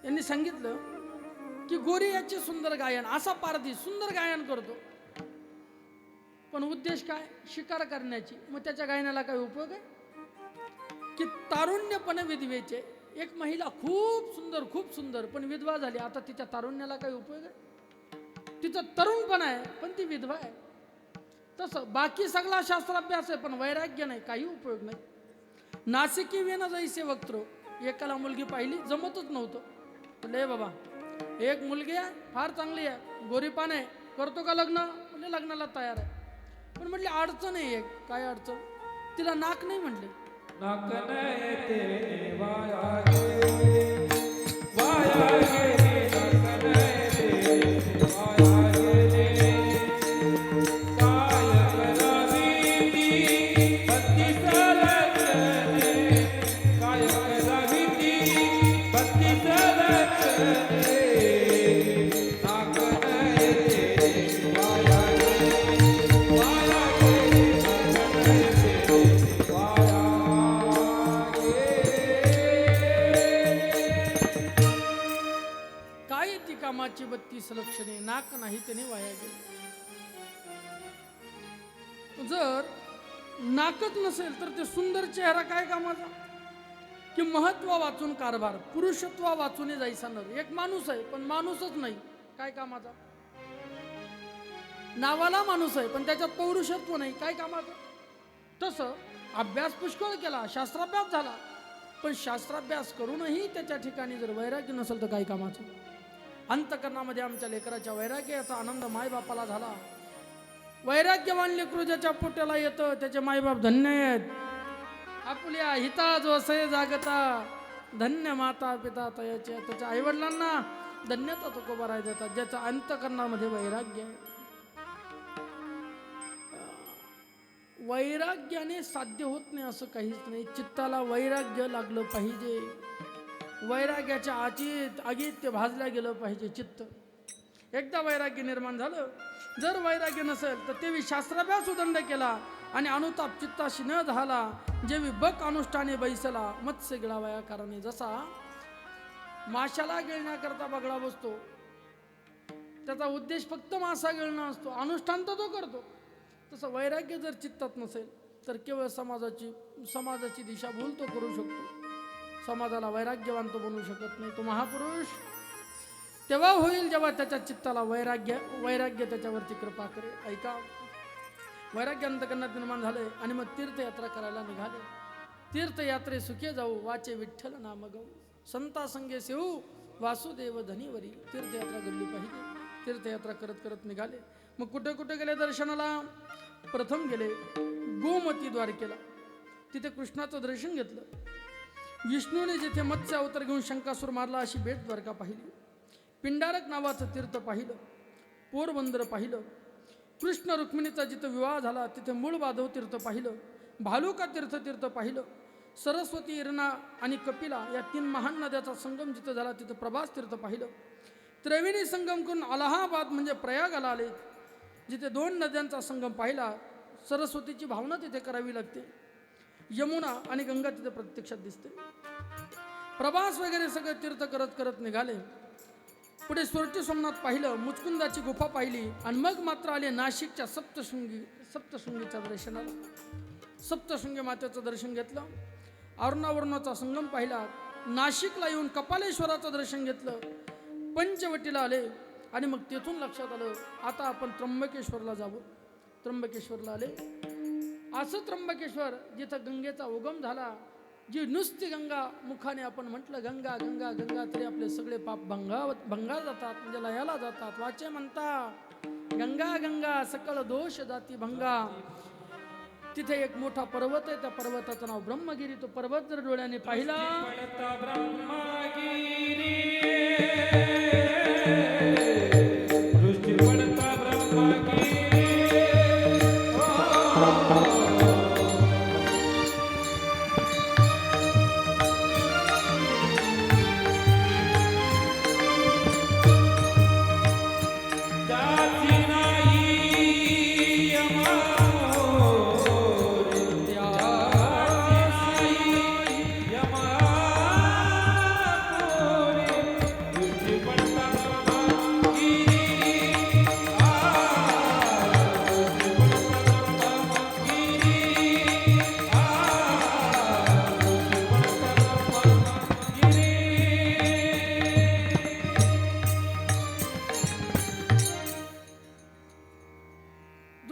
यांनी सांगितलं की गोरियाचे सुंदर गायन. असा पारधी सुंदर गायन करतो, पण उद्देश काय, शिकार करण्याची. मग त्याच्या गायनाला काय उपयोग आहे. की तारुण्यपणे विधवेचे एक महिला खूप सुंदर पण विधवा झाली. आता तिच्या तारुण्याला काही उपयोग आहे? तिचं तरुणपण आहे पण ती विधवा आहे. तसं बाकी सगळा शास्त्राभ्यास आहे पण वैराग्य नाही, काही उपयोग नाही. नासिकी वेन जैसे वक्त्र, एकाला मुलगी पाहिली जमतच नव्हतं. म्हणले बाबा एक मुलगी आहे फार चांगली आहे, गोरीपान आहे, करतो का लग्न? म्हणजे लग्नाला तयार आहे. पण म्हटले अडचण आहे एक. काय अडचण? तिला नाक नाही म्हटले. नाक नाही तेरे वाया गे, वाया गे, नाक नाही तेरे वाया गेले. काय करावी ती भक्ती सरचने, काय करावी ती भक्ती सरचने. नाक नाही तेरे वाया गे, वाया गे, नाक नाही तेरे वाया काय ती कामाची 32 लक्षणे, नाक नाही त्याने वाया गेले. जर नाकच नसेल तर ते सुंदर चेहरा काय कामाचा? की महत्व वाचून कारभार, पुरुषत्व वाचून जायचा नर. एक माणूस आहे पण माणूसच नाही, काय कामाचा? नावाला माणूस आहे पण त्याच्यात पौरुषत्व नाही, काय कामाचं? तसं अभ्यास पुष्कळ केला, शास्त्राभ्यास झाला, पण शास्त्राभ्यास करूनही त्याच्या ठिकाणी जर वैराग्य नसेल तर काय कामाचं? अंतकरणामध्ये आमच्या लेकराच्या वैराग्याचा आनंद मायबापाला झाला. वैराग्यवान लेकरू ज्याच्या पोट्याला येतं त्याचे मायबाप धन्य आहेत. आपल्या हिता जो असे जागता, धन्य माता पिता तयाचे. त्याच्या आईवडिलांना धन्यता तुकोबाराय देतात ज्याच्या अंतकरणामध्ये वैराग्य आहे. वैराग्याने साध्य होत नाही असं काहीच नाही. चित्ताला वैराग्य लागलं पाहिजे. वैराग्याच्या आगीत ते भाजल्या गेलं पाहिजे चित्त. एकदा वैराग्य निर्माण झालं, जर वैराग्य नसेल तर तेवी शास्त्राभ्यास उदंड केला आणि अनुताप चित्ताशी न झाला, जेवी बक अनुष्ठाने बैसला मत्स्य गिळावया कारणे. जसा माशाला गिळण्याकरता बगळा बसतो, त्याचा उद्देश फक्त मासा गिळणं असतो, अनुष्ठान तर तो करतो. तसं वैराग्य जर चित्तात नसेल तर केवळ समाजाची दिशाभूल तो करू शकतो. समाजाला वैराग्यवान तो बनवू शकत नाही. तो महापुरुष तेव्हा होईल जेव्हा त्याच्या चित्ताला वैराग्य त्याच्यावरती कृपा करेल. ऐका, वैराग्य अंतकरणात निर्माण झाले आणि मग तीर्थयात्रा करायला निघाले. तीर्थयात्रे सुखे जाऊ, वाचे विठ्ठल नाम गाऊ, संता संगे सेऊ वासुदेव धनीवरी. तीर्थयात्रा घडली पाहिजे. तीर्थयात्रा करत करत निघाले. मग कुठे कुठे गेले दर्शनाला? प्रथम गेले गोमती द्वारकेला. तिथे कृष्णाचं दर्शन घेतलं. विष्णूने जिथे मत्स्य अवतार घेऊन शंकासूर मारला अशी बेट द्वारका पाहिली. पिंडारक नावाचं तीर्थ पाहिलं. पोरबंदर पाहिलं. कृष्ण रुक्मिणीचा जिथं विवाह झाला तिथे मूळ बाधव तीर्थ पाहिलं. भालुका तीर्थ पाहिलं. सरस्वती, इरणा आणि कपिला या 3 महान नद्याचा संगम जिथं झाला तिथं प्रभास तीर्थ पाहिलं. त्रिवेणी संगम करून अलाहाबाद म्हणजे प्रयागाला आले, जिथे 2 नद्यांचा संगम पाहिला. सरस्वतीची भावना तिथे करावी लागते. यमुना आणि गंगा तिथे प्रत्यक्षात दिसते. प्रभास वगैरे सगळे तीर्थ करत करत निघाले. पुढे सोरटी सोमनाथ पाहिलं, मुचकुंदाची गुफा पाहिली आणि मग मात्र आले नाशिकच्या सप्तशृंगीच्या दर्शनाला. सप्तशृंगी मातेचं दर्शन घेतलं. अरुणावरुणाचा संगम पाहिला. नाशिकला येऊन कपालेश्वराचं दर्शन घेतलं. पंचवटीला आले आणि मग तेथून लक्षात आलं आता आपण त्र्यंबकेश्वरला जावं. त्र्यंबकेश्वरला आले. असं त्र्यंबकेश्वर जिथं गंगेचा उगम झाला, जी नुसती गंगा मुखाने आपण म्हटलं गंगा गंगा गंगा तरी आपले सगळे पाप भंगा जातात, म्हणजे लयाला जातात. वाचे म्हणता गंगा गंगा सकळ दोष जाती भंगा. तिथे एक मोठा पर्वत आहे, त्या पर्वताचं नाव ब्रह्मगिरी. तो पर्वत जर डोळ्याने पाहिला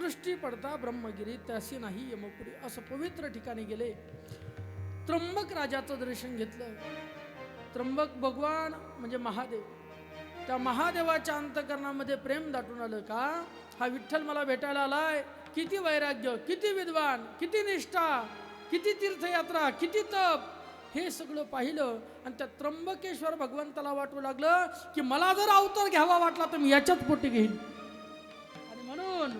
दृष्टी पडता ब्रह्मगिरी त्यासी नाही यमपुरी, असं पवित्र ठिकाणी गेले. त्र्यंबक राजाचं दर्शन घेतलं. त्र्यंबक भगवान म्हणजे महादेव. त्या महादेवाच्या अंतकरणामध्ये प्रेम दाटून आलं का हा विठ्ठल मला भेटायला आलाय. किती वैराग्य, किती विद्वान, किती निष्ठा, किती तीर्थयात्रा, किती तप, हे सगळं पाहिलं. आणि त्या त्र्यंबकेश्वर भगवंताला वाटू लागलं की मला जर अवतार घ्यावा वाटला तर मी याच्याच पोटी घेईन. आणि म्हणून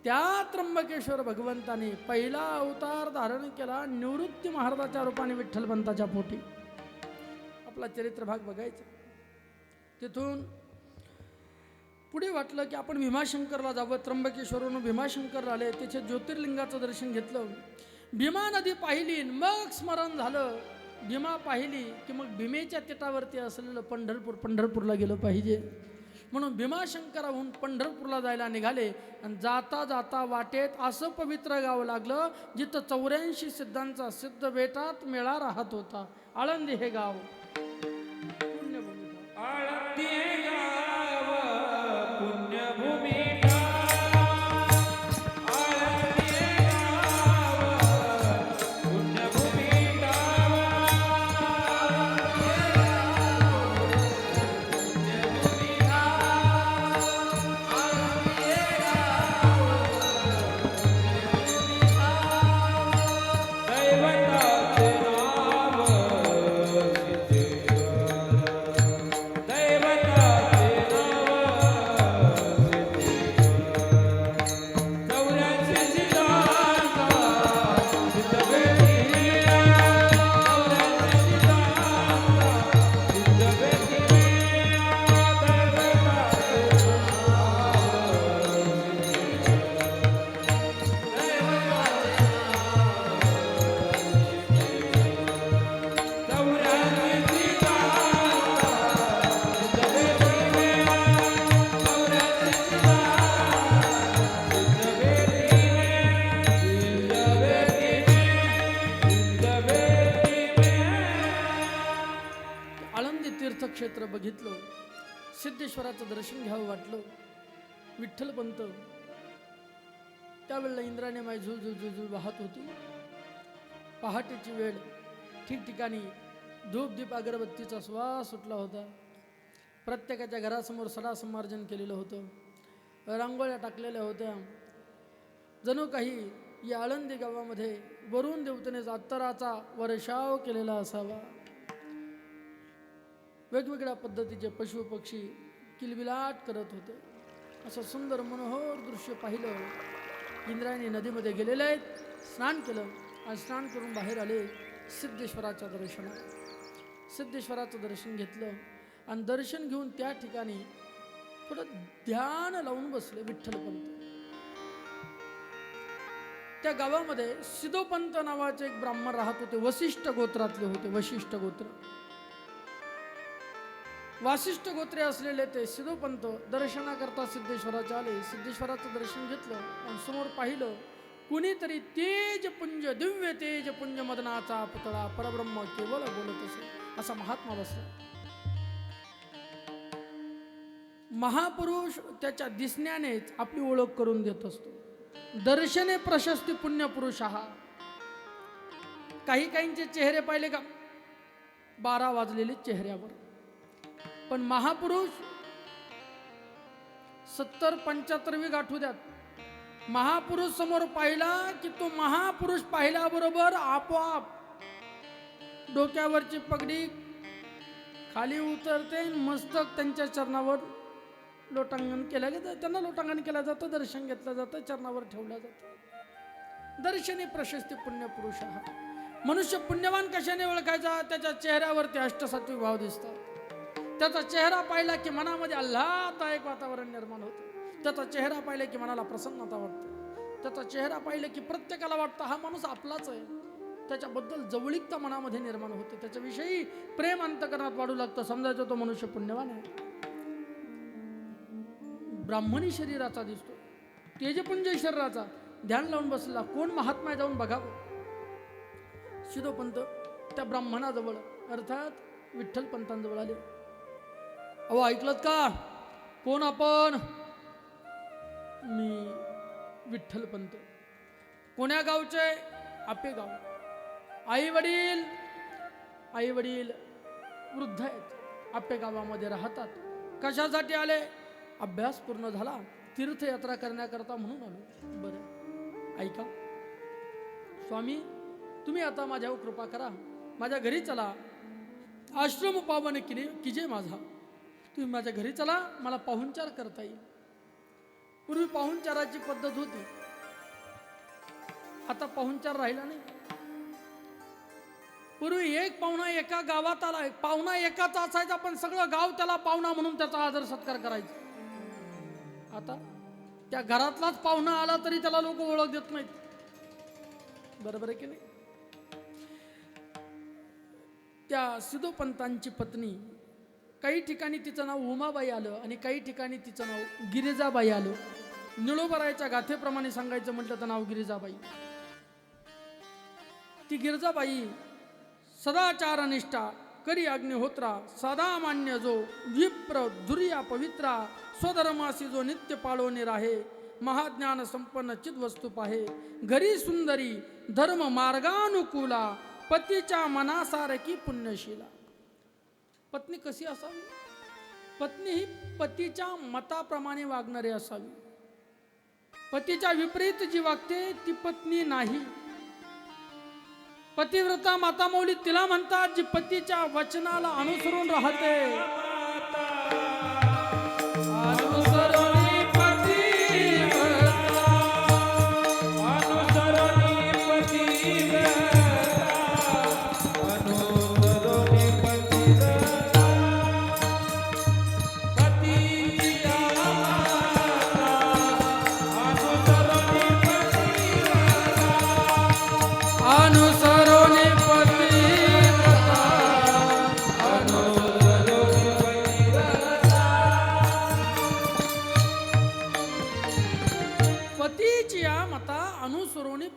त्या त्र्यंबकेश्वर भगवंताने पहिला अवतार धारण केला निवृत्ती महाराजाच्या रूपाने विठ्ठलपंताच्या पोटी. आपला चरित्र भाग बघायचा. तिथून पुढे वाटलं की आपण भीमाशंकरला जावं. त्र्यंबकेश्वरवरून भीमाशंकर आले. तिथे ज्योतिर्लिंगाचं दर्शन घेतलं. भीमा नदी पाहिली, मग स्मरण झालं. भीमा पाहिली की मग भीमेच्या तिटावरती असलेलं पंढरपूरला गेलं पाहिजे. म्हणून भीमाशंकराहून पंढरपूरला जायला निघाले. आणि जाता जाता वाटेत असं पवित्र गाव लागलं जिथं 84 सिद्धांचा सिद्ध बेटात मेळा राहत होता. आळंदी हे गाव. आळंदी हे गाव पुण्यभूमी. तीर्थक्षेत्र बघितलं. सिद्धेश्वराचं दर्शन घ्यावं वाटलं. विठ्ठलपंत त्यावेळेला इंद्राने माय झुळझुळ वाहत होती. पहाटेची वेळ. ठिकठिकाणी धूपदीप अगरबत्तीचा श्वास सुटला होता. प्रत्येकाच्या घरासमोर सडा संमार्जन केलेलं होतं. रांगोळ्या टाकलेल्या होत्या. जणू काही या आळंदी गावामध्ये वरुण देवतेने अत्तराचा वर्षाव केलेला असावा. वेगवेगळ्या पद्धतीचे पशु पक्षी किलबिलाट करत होते. असं सुंदर मनोहर दृश्य पाहिलं. इंद्रायणी नदीमध्ये गेलेले आहेत. स्नान केलं आणि स्नान करून बाहेर आले सिद्धेश्वराच्या दर्शनात. सिद्धेश्वराचं दर्शन घेतलं आणि दर्शन घेऊन त्या ठिकाणी थोडं ध्यान लावून बसले विठ्ठलपंत. त्या गावामध्ये सिद्धोपंत नावाचे एक ब्राह्मण राहत होते. वशिष्ठ गोत्रातले होते. वशिष्ठ गोत्र. वासिष्ठ गोत्रे असलेले ते सिद्धोपंत दर्शनाकरता सिद्धेश्वराचे आले. सिद्धेश्वराचं दर्शन घेतलं आणि समोर पाहिलं कुणीतरी तेजपुंज, दिव्य तेजपुंज मदनाचा पुतळा परब्रह्म केवळ बोलत असे असा महात्मा बसला. महापुरुष त्याच्या दिसण्यानेच आपली ओळख करून देत असतो. दर्शने प्रशस्ती पुण्य पुरुष हा. काही काहींचे चेहरे पाहिले का 12 वाजलेले चेहऱ्यावर. पण महापुरुष 70-75 गाठू द्यात. महापुरुष समोर पाहिला की तो महापुरुष पाहिल्याबरोबर आपोआप डोक्यावरची पगडी खाली उतरते. मस्तक त्यांच्या चरणावर लोटांगण केलं जातं. त्यांना लोटांगण केलं जातं. दर्शन घेतलं जातं. चरणावर ठेवलं जातं. दर्शनी प्रशस्ती पुण्य पुरुष हा. मनुष्य पुण्यवान कशाने ओळखायचा? त्याच्या चेहऱ्यावरती अष्टसात्विक भाव दिसतात. त्याचा चेहरा पाहिला की मनामध्ये आल्हाददायक वातावरण निर्माण होतं. त्याचा चेहरा पाहिला की मनाला प्रसन्नता वाटते. त्याचा चेहरा पाहिला की प्रत्येकाला वाटतं हा माणूस आपलाच आहे. त्याच्याबद्दल जवळीकता मनामध्ये निर्माण होते. त्याच्याविषयी प्रेम अंतकरणात वाढू लागतं. समजायचं तो मनुष्य पुण्यवान आहे. ब्राह्मणी शरीराचा दिसतो. तेजपुंज शरीराचा. ध्यान लावून बसला. कोण महात्मा जाऊन बघावं. सिद्धोपंत त्या ब्राह्मणाजवळ अर्थात विठ्ठलपंतांजवळ आले. अहो ऐकलत का? कोण आपण? मी विठ्ठलपंत. कोण्या गावचे? आपेगाव. आई वडील वृद्ध आहेत, आपेगावामध्ये राहतात. कशासाठी आले? अभ्यास पूर्ण झाला, तीर्थयात्रा करण्याकरता म्हणून आलो. बरं ऐका स्वामी, तुम्ही आता माझ्यावर कृपा करा, माझ्या घरी चला, आश्रम पावन कीजे माझा. तुम्ही माझ्या घरी चला, मला पाहुणचार करता येईल. पूर्वी पाहुणचाराची पद्धत होती, आता पाहुणचार राहिला नाही. पूर्वी एक पाहुणा एका गावात आला, पाहुणा एकाचा असायचा, पण सगळं गाव त्याला पाहुणा म्हणून त्याचा आदर सत्कार करायचा. आता त्या घरातलाच पाहुणा आला तरी त्याला लोक ओळख देत नाहीत. बरोबर आहे की नाही? त्या सिद्धोपंतांची पत्नी, काही ठिकाणी तिचं नाव उमाबाई आलं आणि काही ठिकाणी तिचं नाव गिरिजाबाई आलं. निळोबरायच्या गाथेप्रमाणे सांगायचं म्हटलं तर नाव गिरिजाबाई. ती गिरिजाबाई सदाचार निष्ठा करी अग्निहोत्रा, सदा मान्य जो विप्र धुरिया पवित्रा, स्वधर्मासी जो नित्य पाळवणे राहे, महाज्ञान संपन्न चिद्वस्तू पाहे, घरी सुंदरी धर्म मार्गानुकूला, पतीच्या मनासारखी पुण्यशीला. पत्नी कशी असावी? पत्नी ही पतीच्या मताप्रमाणे वागणारी असावी. पतीच्या विपरीत जी वागते ती पत्नी नाही. पतिव्रता माता मौली तिला म्हणतात जी पतीच्या वचनाला अनुसरून राहते.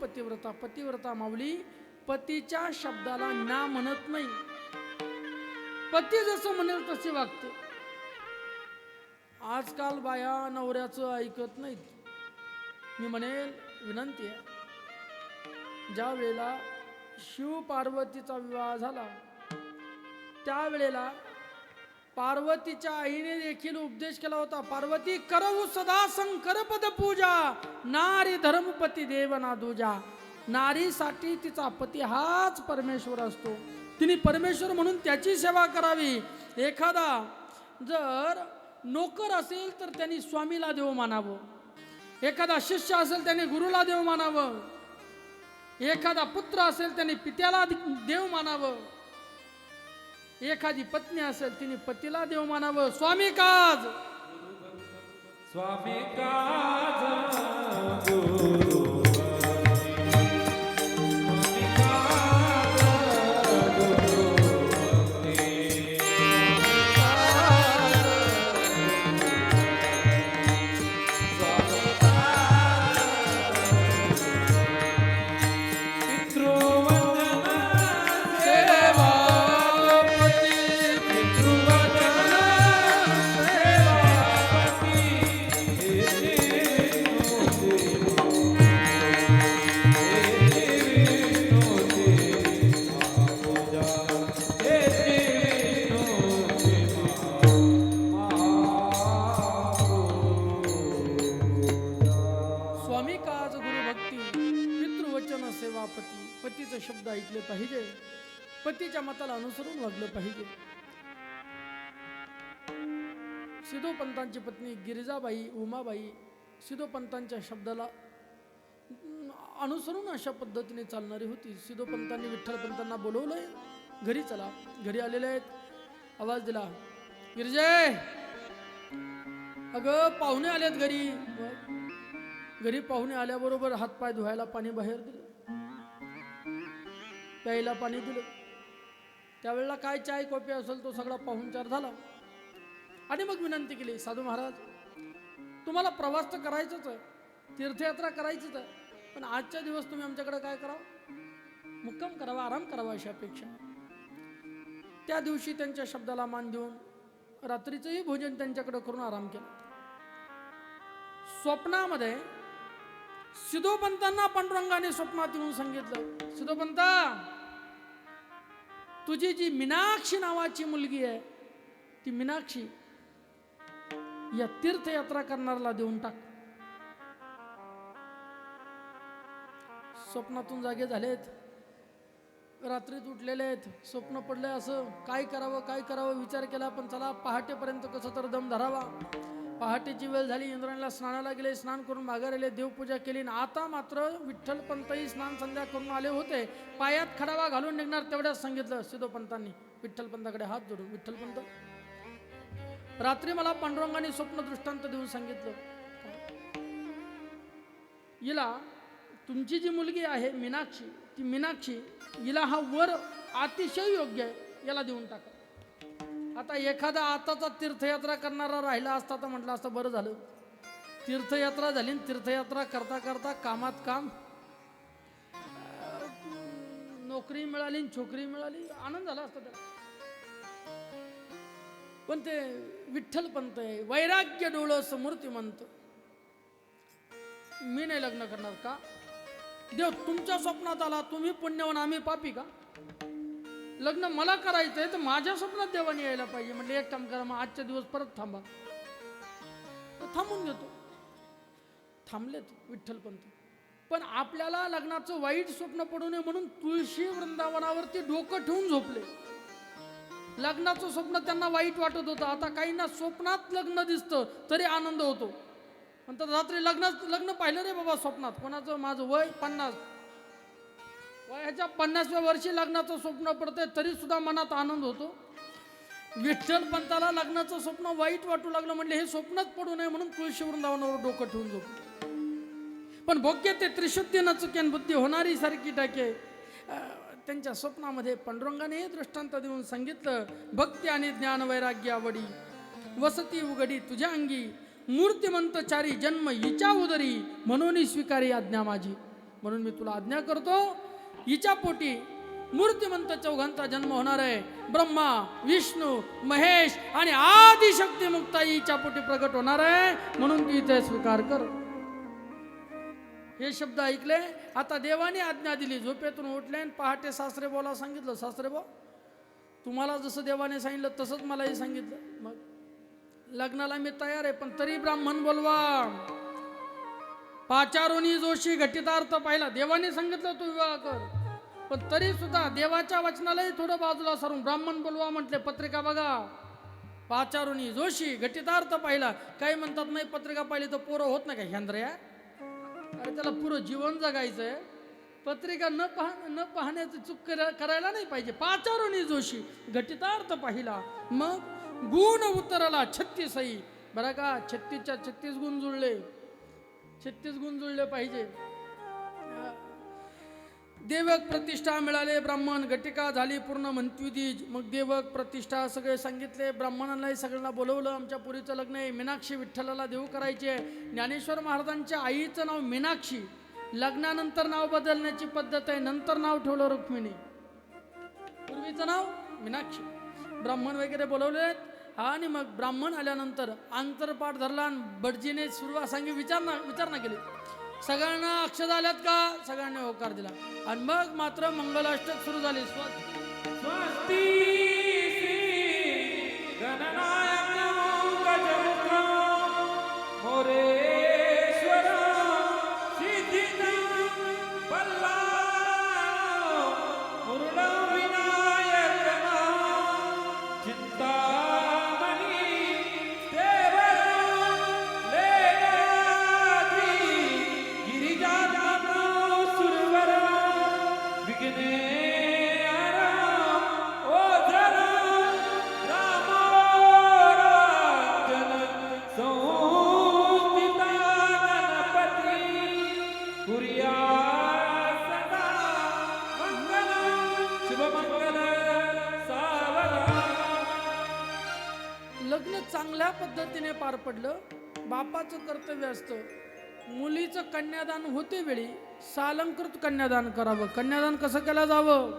पतिव्रता. पतिव्रता माऊली पतीच्या शब्दाला ना म्हणत नाही, पती जसं म्हणेल तशी वागते. आजकाल बाया नवऱ्याचं ऐकत नाहीत. मी म्हणेल, विनंती आहे, ज्या वेळेला शिव पार्वतीचा विवाह झाला त्यावेळेला पार्वतीच्या आईने देखील उपदेश केला होता, पार्वती करवू सदा शंकर पद पूजा, नारी धर्मपती देव ना दूजा. नारीसाठी तिचा पती हाच परमेश्वर असतो, तिने परमेश्वर म्हणून त्याची सेवा करावी. एखादा जर नोकर असेल तर त्यांनी स्वामीला देव मानावं, एखादा शिष्य असेल त्याने गुरुला देव मानावं, एखादा पुत्र असेल त्याने पित्याला देव मानावं, एखादी पत्नी असेल तिने पतीला देव मानावं. स्वामी काज पतीचे शब्द ऐकले पाहिजे, पतीच्या मताला अनुसरून वागलं पाहिजे. सिद्धोपंतांची पत्नी गिरिजाबाई उमाबाई सिद्धोपंतांच्या शब्दाला अनुसरून अशा पद्धतीने चालणारी होती. सिद्धोपंतांनी विठ्ठलपंतांना बोलवलंय, घरी चला. घरी आलेले आहेत, आवाज दिला, गिरिजे अगं पाहुणे आलेत घरी. घरी पाहुणे आल्याबरोबर हातपाय धुवायला पाणी बाहेर दिलं, प्यायला पाणी दिलं. त्यावेळेला काय चाय कॉफी असेल तो सगळा पाहुणचार झाला. आणि मग विनंती केली, साधू महाराज तुम्हाला प्रवास तर करायचाच आहे, तीर्थयात्रा करायचीच आहे, पण आजच्या दिवस तुम्ही आमच्याकडे काय करावं, मुक्काम करावा, आराम करावा अशी अपेक्षा. त्या दिवशी त्यांच्या शब्दाला मान देऊन रात्रीचंही भोजन त्यांच्याकडे करून आराम केला. स्वप्नामध्ये सिद्धोपंतांना पांडुरंगाने स्वप्नात येऊन सांगितलं, सिद्धोपंता, तुझी जी मीनाक्षी नावाची मुलगी आहे, ती मीनाक्षी या तीर्थयात्रा करणाऱ्याला देऊन टाक. स्वप्नातून जागे झालेत, रात्रीत उठलेले आहेत, स्वप्न पडलंय असं, काय करावं विचार केला, पण चला पहाटेपर्यंत कसं तर दम धरावा. पहाटेची वेळ झाली, इंद्रायणीला स्नानाला गेले, स्नान करून माघार आले, देवपूजा केली. आता मात्र विठ्ठल पंतही स्नान संध्या करून आले होते, पायात खडावा घालून निघणार, तेवढ्याच सांगितलं सिद्धोपंतांनी विठ्ठल पंताकडे हात जोडून, विठ्ठल पंत, रात्री मला पांडुरंगाने स्वप्न दृष्टांत देऊन सांगितलं, हिला तुमची जी मुलगी आहे मीनाक्षी, ती मीनाक्षी हिला हा वर अतिशय योग्य आहे, याला देऊन टाका. आता एखादा आताचा तीर्थयात्रा करणारा राहिला असता तर म्हटलं असतं बरं झालं, तीर्थयात्रा झाली, तीर्थयात्रा करता करता कामात काम, नोकरी मिळाली, छोकरी मिळाली, आनंद झाला असता त्याला. पण ते विठ्ठल पंत आहे, वैराग्य डोळं समूर्तिमंत, मी नाही लग्न करणार. का? देव तुमच्या स्वप्नात आला, तुम्ही पुण्यवान, आम्ही पापी का? लग्न मला करायचंय तर माझ्या स्वप्नात देवाने यायला पाहिजे. म्हणजे एक काम करा, मग आजच्या दिवस परत थांबा. थांबून घेतो. थांबलेत विठ्ठल पंत. पण आपल्याला लग्नाचं वाईट स्वप्न पडू नये म्हणून तुळशी वृंदावनावरती डोकं ठेवून झोपले. लग्नाचं स्वप्न त्यांना वाईट वाटत होतं. आता काहींना स्वप्नात लग्न दिसतं तरी आनंद होतो. नंतर रात्री लग्न पाहिलं रे बाबा स्वप्नात. कोणाचं? माझं वय 50, वयाच्या 50व्या वर्षी लग्नाचं स्वप्न पडतंय तरी सुद्धा मनात आनंद होतो. विठ्ठल पंताला लग्नाचं स्वप्न वाईट वाटू लागलं, म्हणजे हे स्वप्नच पडू नये म्हणून तुळशी वृंदावनावर डोकं ठेवून झोपले. पण भोग्य ते त्रिशुद्धी न चुकेन बुद्धी होणारी सारखी टाके. त्यांच्या स्वप्नामध्ये पांडुरंगाने हे दृष्टांत देऊन सांगितलं, भक्ती आणि ज्ञान वैराग्य आवडी वसती उघडी तुझ्या अंगी, मूर्तिमंत चारी जन्म हिच्या उदरी, म्हणून स्वीकारी आज्ञा माझी. म्हणून मी तुला आज्ञा करतो, हिच्या पोटी मूर्तिमंत चौघांचा जन्म होणार आहे. ब्रह्मा, विष्णू, महेश आणि आदिशक्ती मुक्ताई हिच्या पोटी प्रगट होणार आहे, म्हणून तू इथे स्वीकार कर. हे शब्द ऐकले. आता देवाने आज्ञा दिली. झोपेतून उठले आणि पहाटे सासरे बोला सांगितलं, सासरे बो, तुम्हाला जसं देवाने सांगितलं तसंच मलाही सांगितलं. मग लग्नाला मी तयार आहे, पण तरी ब्राह्मण बोलवा. पाचारुनी जोशी घटितार्थ पाहिला. देवाने सांगितलं तू विवाह कर, पण तरी सुद्धा देवाच्या वचनालाही थोडं बाजूला सारून ब्राह्मण बोलवा म्हटले. पत्रिका बघा. पाचारुनी जोशी घटितार्थ पाहिला. काही म्हणतात नाही पत्रिका पाहिली तर पोरं होत नाही का? ह्यांद्र्या, अरे त्याला पुरं जीवन जगायचंय. पत्रिका न पाहण्याची चूक करायला नाही पाहिजे. पाचारुनी जोशी घटितार्थ पाहिला. मग गुण उतरला 36. बरं का? 36च्या 36 गुण जुळले. 36 गुण जुळले पाहिजे. देवक प्रतिष्ठा मिळाले. ब्राह्मण घटिका झाली पूर्ण म्हणत्युदीज. मग देवक प्रतिष्ठा सगळे सांगितले. ब्राह्मणांनाही सगळ्यांना बोलवलं. आमच्या पुरीचं लग्न आहे, मीनाक्षी विठ्ठलाला देऊ करायचे. ज्ञानेश्वर महाराजांच्या आईचं नाव मीनाक्षी. लग्नानंतर नाव बदलण्याची पद्धत आहे. नंतर नाव ठेवलं रुक्मिणी, पूर्वीचं नाव मीनाक्षी. ब्राह्मण वगैरे बोलवले. आणि मग ब्राह्मण आल्यानंतर आंतरपाठ धरला आणि भटजीने सुरुवात सांगी विचारणा केली. सगळ्यांना अक्षता आल्यात का? सगळ्यांनी होकार दिला. आणि मग मात्र मंगलाष्टक सुरू झाले. स्वस्ती श्री गणनायक गजमुख मोरेश्वर सिद्धिदाता बल्ला मुरुड विनायक चिंतामणी देवर लेनाद्री गिरिजानाथ सुरवर विघ्ने लग्न चांगल्या पद्धतीने पार पडलं. बापाचं कर्तव्य असतं, मुलीचं कन्यादान होते वेळी सालंकृत कन्यादान करावं. कन्यादान कसं केलं जावं?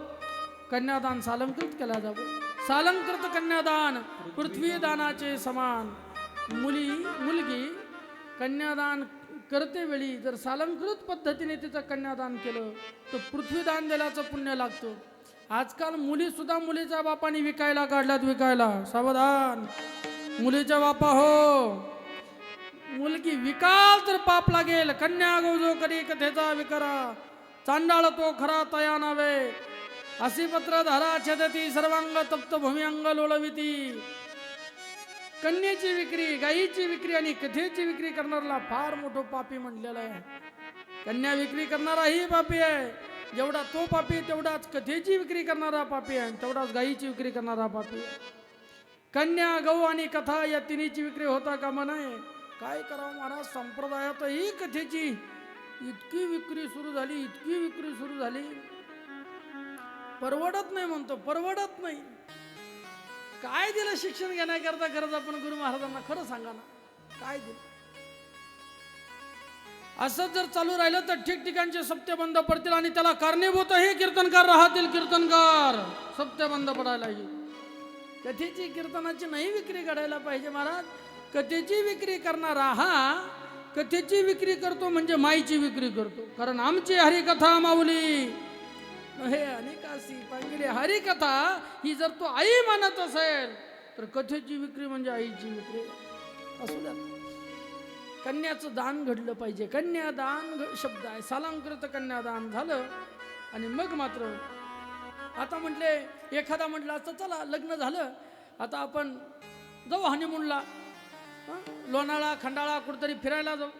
कन्यादान सालंकृत केलं जावं. सालंकृत कन्यादान पृथ्वी दानाचे समान. मुलगी कन्यादान करते वेळी जर सालंकृत पद्धतीने तिचं कन्यादान केलं तर पृथ्वीदान दिल्याचं पुण्य लागतं. आजकाल मुली सुद्धा मुलीच्या बापाने विकायला काढल्यात, विकायला. सावधान मुलीच्या बापा हो, मुलगी विकाल तर पाप लागेल. कन्या गौजो करी कथेचा विकरा, चांडाळ तो खरा तया नावे. असी पत्र धारा छेदती सर्वांग तप्त भूमी अंग लोळविती. कन्येची विक्री, गायीची विक्री आणि कथेची विक्री करणाऱ्याला फार मोठं पापी म्हटलेलं आहे. कन्या विक्री करणारा ही पापी आहे. जेवढा तो पापी तेवढाच कथेची विक्री करणारा पापी आहे, तेवढाच गायीची विक्री करणारा पापी आहे. कन्या, गौ आणि कथा या तिन्हीची विक्री होता कामा नये. काय करावं महाराज, संप्रदायातही कथेची इतकी विक्री सुरू झाली, इतकी विक्री सुरू झाली, परवडत नाही म्हणतो, परवडत नाही. काय दिलं शिक्षण घेण्याकरता खरंच आपण गुरु महाराजांना? खरं सांगा ना, काय दिलं? असं जर चालू राहिलं तर ठिकठिकाणचे सप्ते बंद पडतील आणि त्याला कारणीभूतही कीर्तनकार राहतील. कीर्तनकार सप्ते बंद पडायला. कथेची, कीर्तनाची नाही विक्री करायला पाहिजे महाराज. कथेची विक्री करणारा हा कथेची विक्री करतो म्हणजे माईची विक्री करतो. कारण आमची हरिकथा माऊली हे अनेकासी पांगिले. हरिकथा ही जर तो आई मानत असेल तर कथेची विक्री म्हणजे आईची विक्री असू द्या. कन्याचं दान घडलं पाहिजे. कन्यादान शब्द आहे, सालंकृत कन्यादान झालं आणि मग मात्र आता म्हटले, एखादा म्हटलं असतं चला लग्न झालं आता आपण जाऊ हनीमूनला, लोणाळा खंडाळा कुठेतरी फिरायला जाऊ,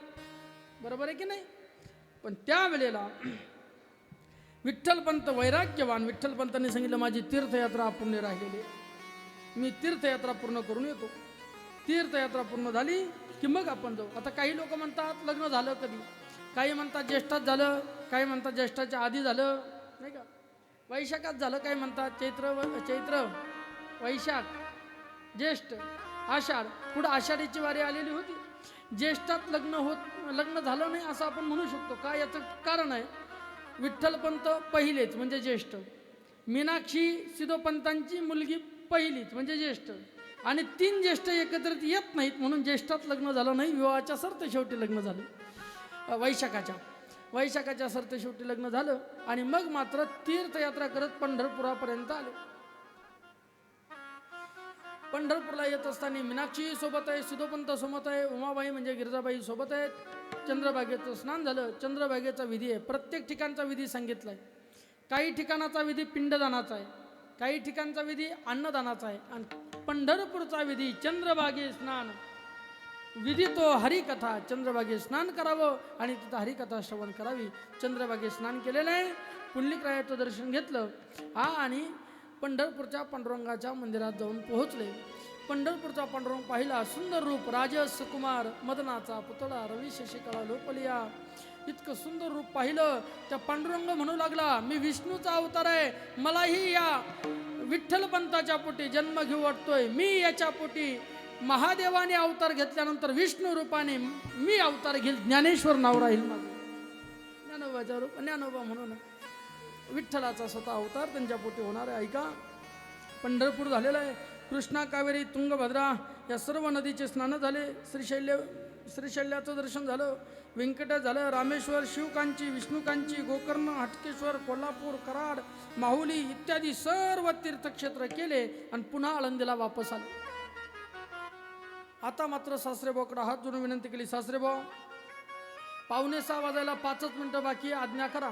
बरोबर आहे की नाही? पण त्यावेळेला विठ्ठलपंत वैराग्यवान, विठ्ठलपंतांनी सांगितलं माझी तीर्थयात्रा अपूर्ण राहिलेली, मी तीर्थयात्रा पूर्ण करून येतो. तीर्थयात्रा पूर्ण झाली की मग आपण जाऊ. आता काही लोक म्हणतात लग्न झालं कधी, काही म्हणतात ज्येष्ठात झालं, काही म्हणतात ज्येष्ठाच्या आधी झालं, नाही का, वैशाखात झालं, काही म्हणतात चैत्र वैशाख ज्येष्ठ आषाढ, पुढं आषाढीची वारी आलेली होती. ज्येष्ठात लग्न झालं नाही असं आपण म्हणू शकतो. का? याचं कारण आहे, विठ्ठलपंत पहिलेच म्हणजे ज्येष्ठ, मीनाक्षी सिद्धोपंतांची मुलगी पहिलीच म्हणजे ज्येष्ठ, आणि 3 ज्येष्ठ एकत्रित येत नाहीत म्हणून ज्येष्ठात लग्न झालं नाही. विवाहाच्या सरते शेवटी लग्न झालं, वैशाखाच्या सरते शेवटी लग्न झालं आणि मग मात्र तीर्थयात्रा करत पंढरपुरापर्यंत आले. पंढरपूरला येत असताना मीनाक्षी सोबत आहे, सिद्धोपंत सोबत आहे, उमाबाई म्हणजे गिरजाबाई सोबत आहेत. चंद्रभागेचं स्नान झालं. चंद्रभागेचा विधी आहे, प्रत्येक ठिकाणचा विधी सांगितला आहे. काही ठिकाणाचा विधी पिंडदानाचा आहे, काही ठिकाणचा विधी अन्नदानाचा आहे, आणि पंढरपूरचा विधी चंद्रभागे स्नान विधी तो हरिकथा. चंद्रभागे स्नान करावं आणि तिथं हरिकथा श्रवण करावी. चंद्रभागे स्नान केलेलं आहे, पुंडलिकरायाचं दर्शन घेतलं आणि पंढरपूरच्या पांडुरंगाच्या मंदिरात जाऊन पोहोचले. पंढरपूरचा पांडुरंग पाहिला, सुंदर रूप, राजस कुमार, मदनाचा पुतळा, रवी शशिकळा लोपलिया, इतकं सुंदर रूप पाहिलं. त्या पांडुरंग म्हणू लागला मी विष्णूचा अवतार आहे, मलाही या विठ्ठलपंताच्या पोटी जन्म घेऊ वाटतोय. मी याच्या पोटी महादेवाने अवतार घेतल्यानंतर विष्णू रूपाने मी अवतार घेईल, ज्ञानेश्वर नाव राहील माझं. ज्ञानोबाच्या रूप, ज्ञानोबा म्हणून विठ्ठलाचा स्वतः अवतार त्यांच्या पोटी होणार आहे. ऐका, पंढरपूर झालेलं आहे. कृष्णा, कावेरी, तुंगभद्रा या सर्व नदीचे स्नान झाले. श्रीशैल्याचं दर्शन झालं, व्यंकट झालं, रामेश्वर, शिवकांची, विष्णुकांची, गोकर्ण, हटकेश्वर, कोल्हापूर, कराड, माहुली इत्यादी सर्व तीर्थक्षेत्र केले आणि पुन्हा आळंदीला वापस आले. आता मात्र सासरेभाऊकडे हात जोडून विनंती केली, सासरेभाऊ 5:45 वाजायला 5 मिनिटं बाकी, आज्ञा करा.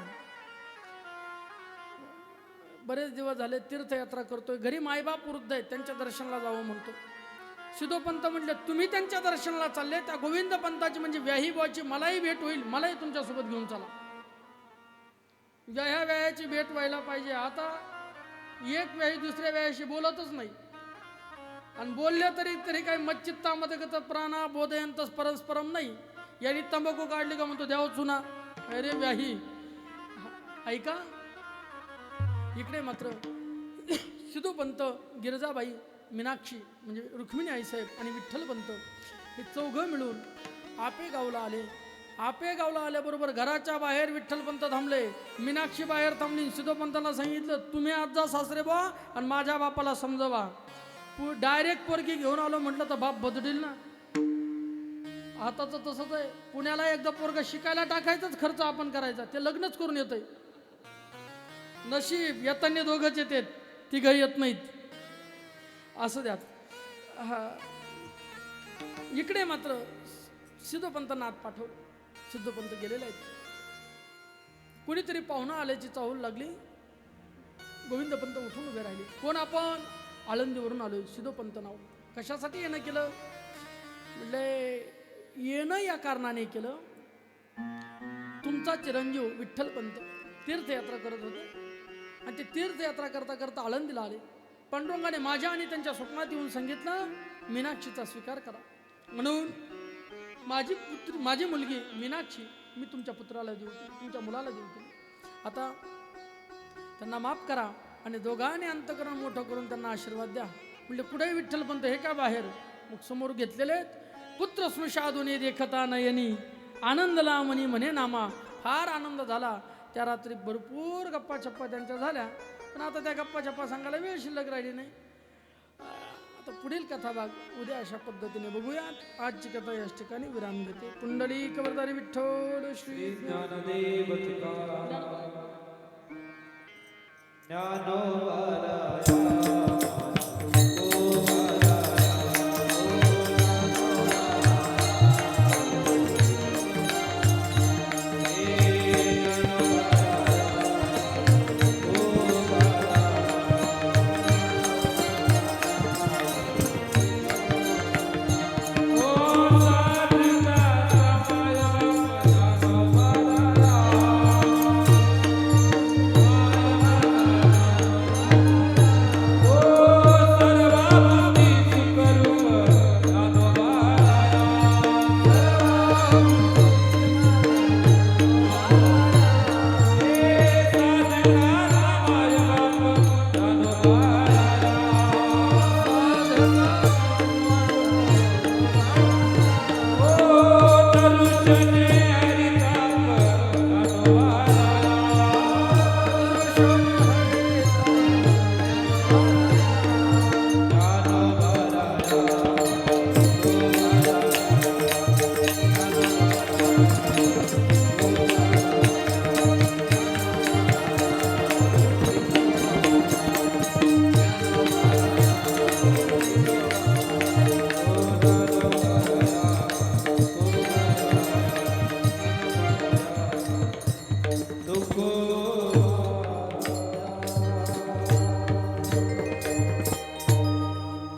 बरेच दिवस झाले तीर्थयात्रा करतोय, घरी मायबाप वृद्ध आहेत, त्यांच्या दर्शनाला जावं म्हणतो. सिद्धोपंत म्हटले तुम्ही त्यांच्या दर्शनाला चालले, त्या गोविंद पंताची म्हणजे व्याहीबाची मलाही भेट होईल, मलाही तुमच्यासोबत घेऊन चला. व्याह्याची भेट व्हायला पाहिजे. आता एक व्याही दुसऱ्या व्याह्याशी बोलतच नाही, आणि बोलले तरी काही मच्चित्तामध्ये गत प्राणा बोधयंतस परस्परम नाही. यांनी तंबाखू काढली का म्हणतो देव चुना, अरे व्याही. ऐका, इकडे मात्र सिद्धोपंत, गिरजाबाई, मीनाक्षी म्हणजे रुक्मिणी आईसाहेब आणि विठ्ठलपंत हे 4 मिळून आपेगावला आले. आपेगावला आल्याबरोबर घराच्या बाहेर विठ्ठलपंत थांबले, मीनाक्षी बाहेर थांबली. सिद्धोपंतांना सांगितलं तुम्ही आज जा सासरे बा आणि माझ्या बापाला समजवा. डायरेक्ट पोरगी घेऊन आलो म्हटलं तर बाप बदडील ना. आताचं तसंच आहे. पुण्याला एकदा पोरगा शिकायला टाकायचाच खर्च आपण करायचा, ते लग्नच करून येतंय. नशीब येताना दोघंच येतात, तिघं येत नाहीत. असं द्यात. हा इकडे मात्र सिद्धोपंतांना आत पाठव. सिद्धोपंत गेलेले आहेत. कुणीतरी पाहुणा आल्याची चाहूल लागली. गोविंदपंत उठून उभे राहिले. कोण आपण? आळंदीवरून आलोय. सिद्धोपंत नाव. कशासाठी येणं केलं? म्हटले येणं या कारणाने केलं, तुमचा चिरंजीव विठ्ठलपंत तीर्थयात्रा करत होते आणि ते तीर्थयात्रा करता करता आळंदीला आले. पांडुरंगाने माझ्या आणि त्यांच्या स्वप्नात येऊन सांगितलं मीनाक्षीचा स्वीकार करा. म्हणून माझी मुलगी मीनाक्षी मी तुमच्या पुत्राला देऊ केली, तुमच्या मुलाला देऊ केली. आता त्यांना माफ करा आणि दोघांनी अंतकरण मोठं करून त्यांना आशीर्वाद द्या. म्हणजे कुठेही विठ्ठलपंत हे का बाहेर? मग समोर घेतलेले आहेत. पुत्र स्मृशादुनी देखता नयनी आनंदला मनी म्हणे नामा. फार आनंद झाला. त्या रात्री भरपूर गप्पा छप्पा त्यांच्या झाल्या, पण आता त्या गप्पा छप्पा सांगायला वेळ शिल्लक राहिली नाही. आता पुढील कथा भाग उद्या अशा पद्धतीने बघूया. आजची कथा याच ठिकाणी विराम घेते. पुंडलिक वरदारी विठ्ठल श्री ज्ञानदेव तुकाराम ज्ञानोबा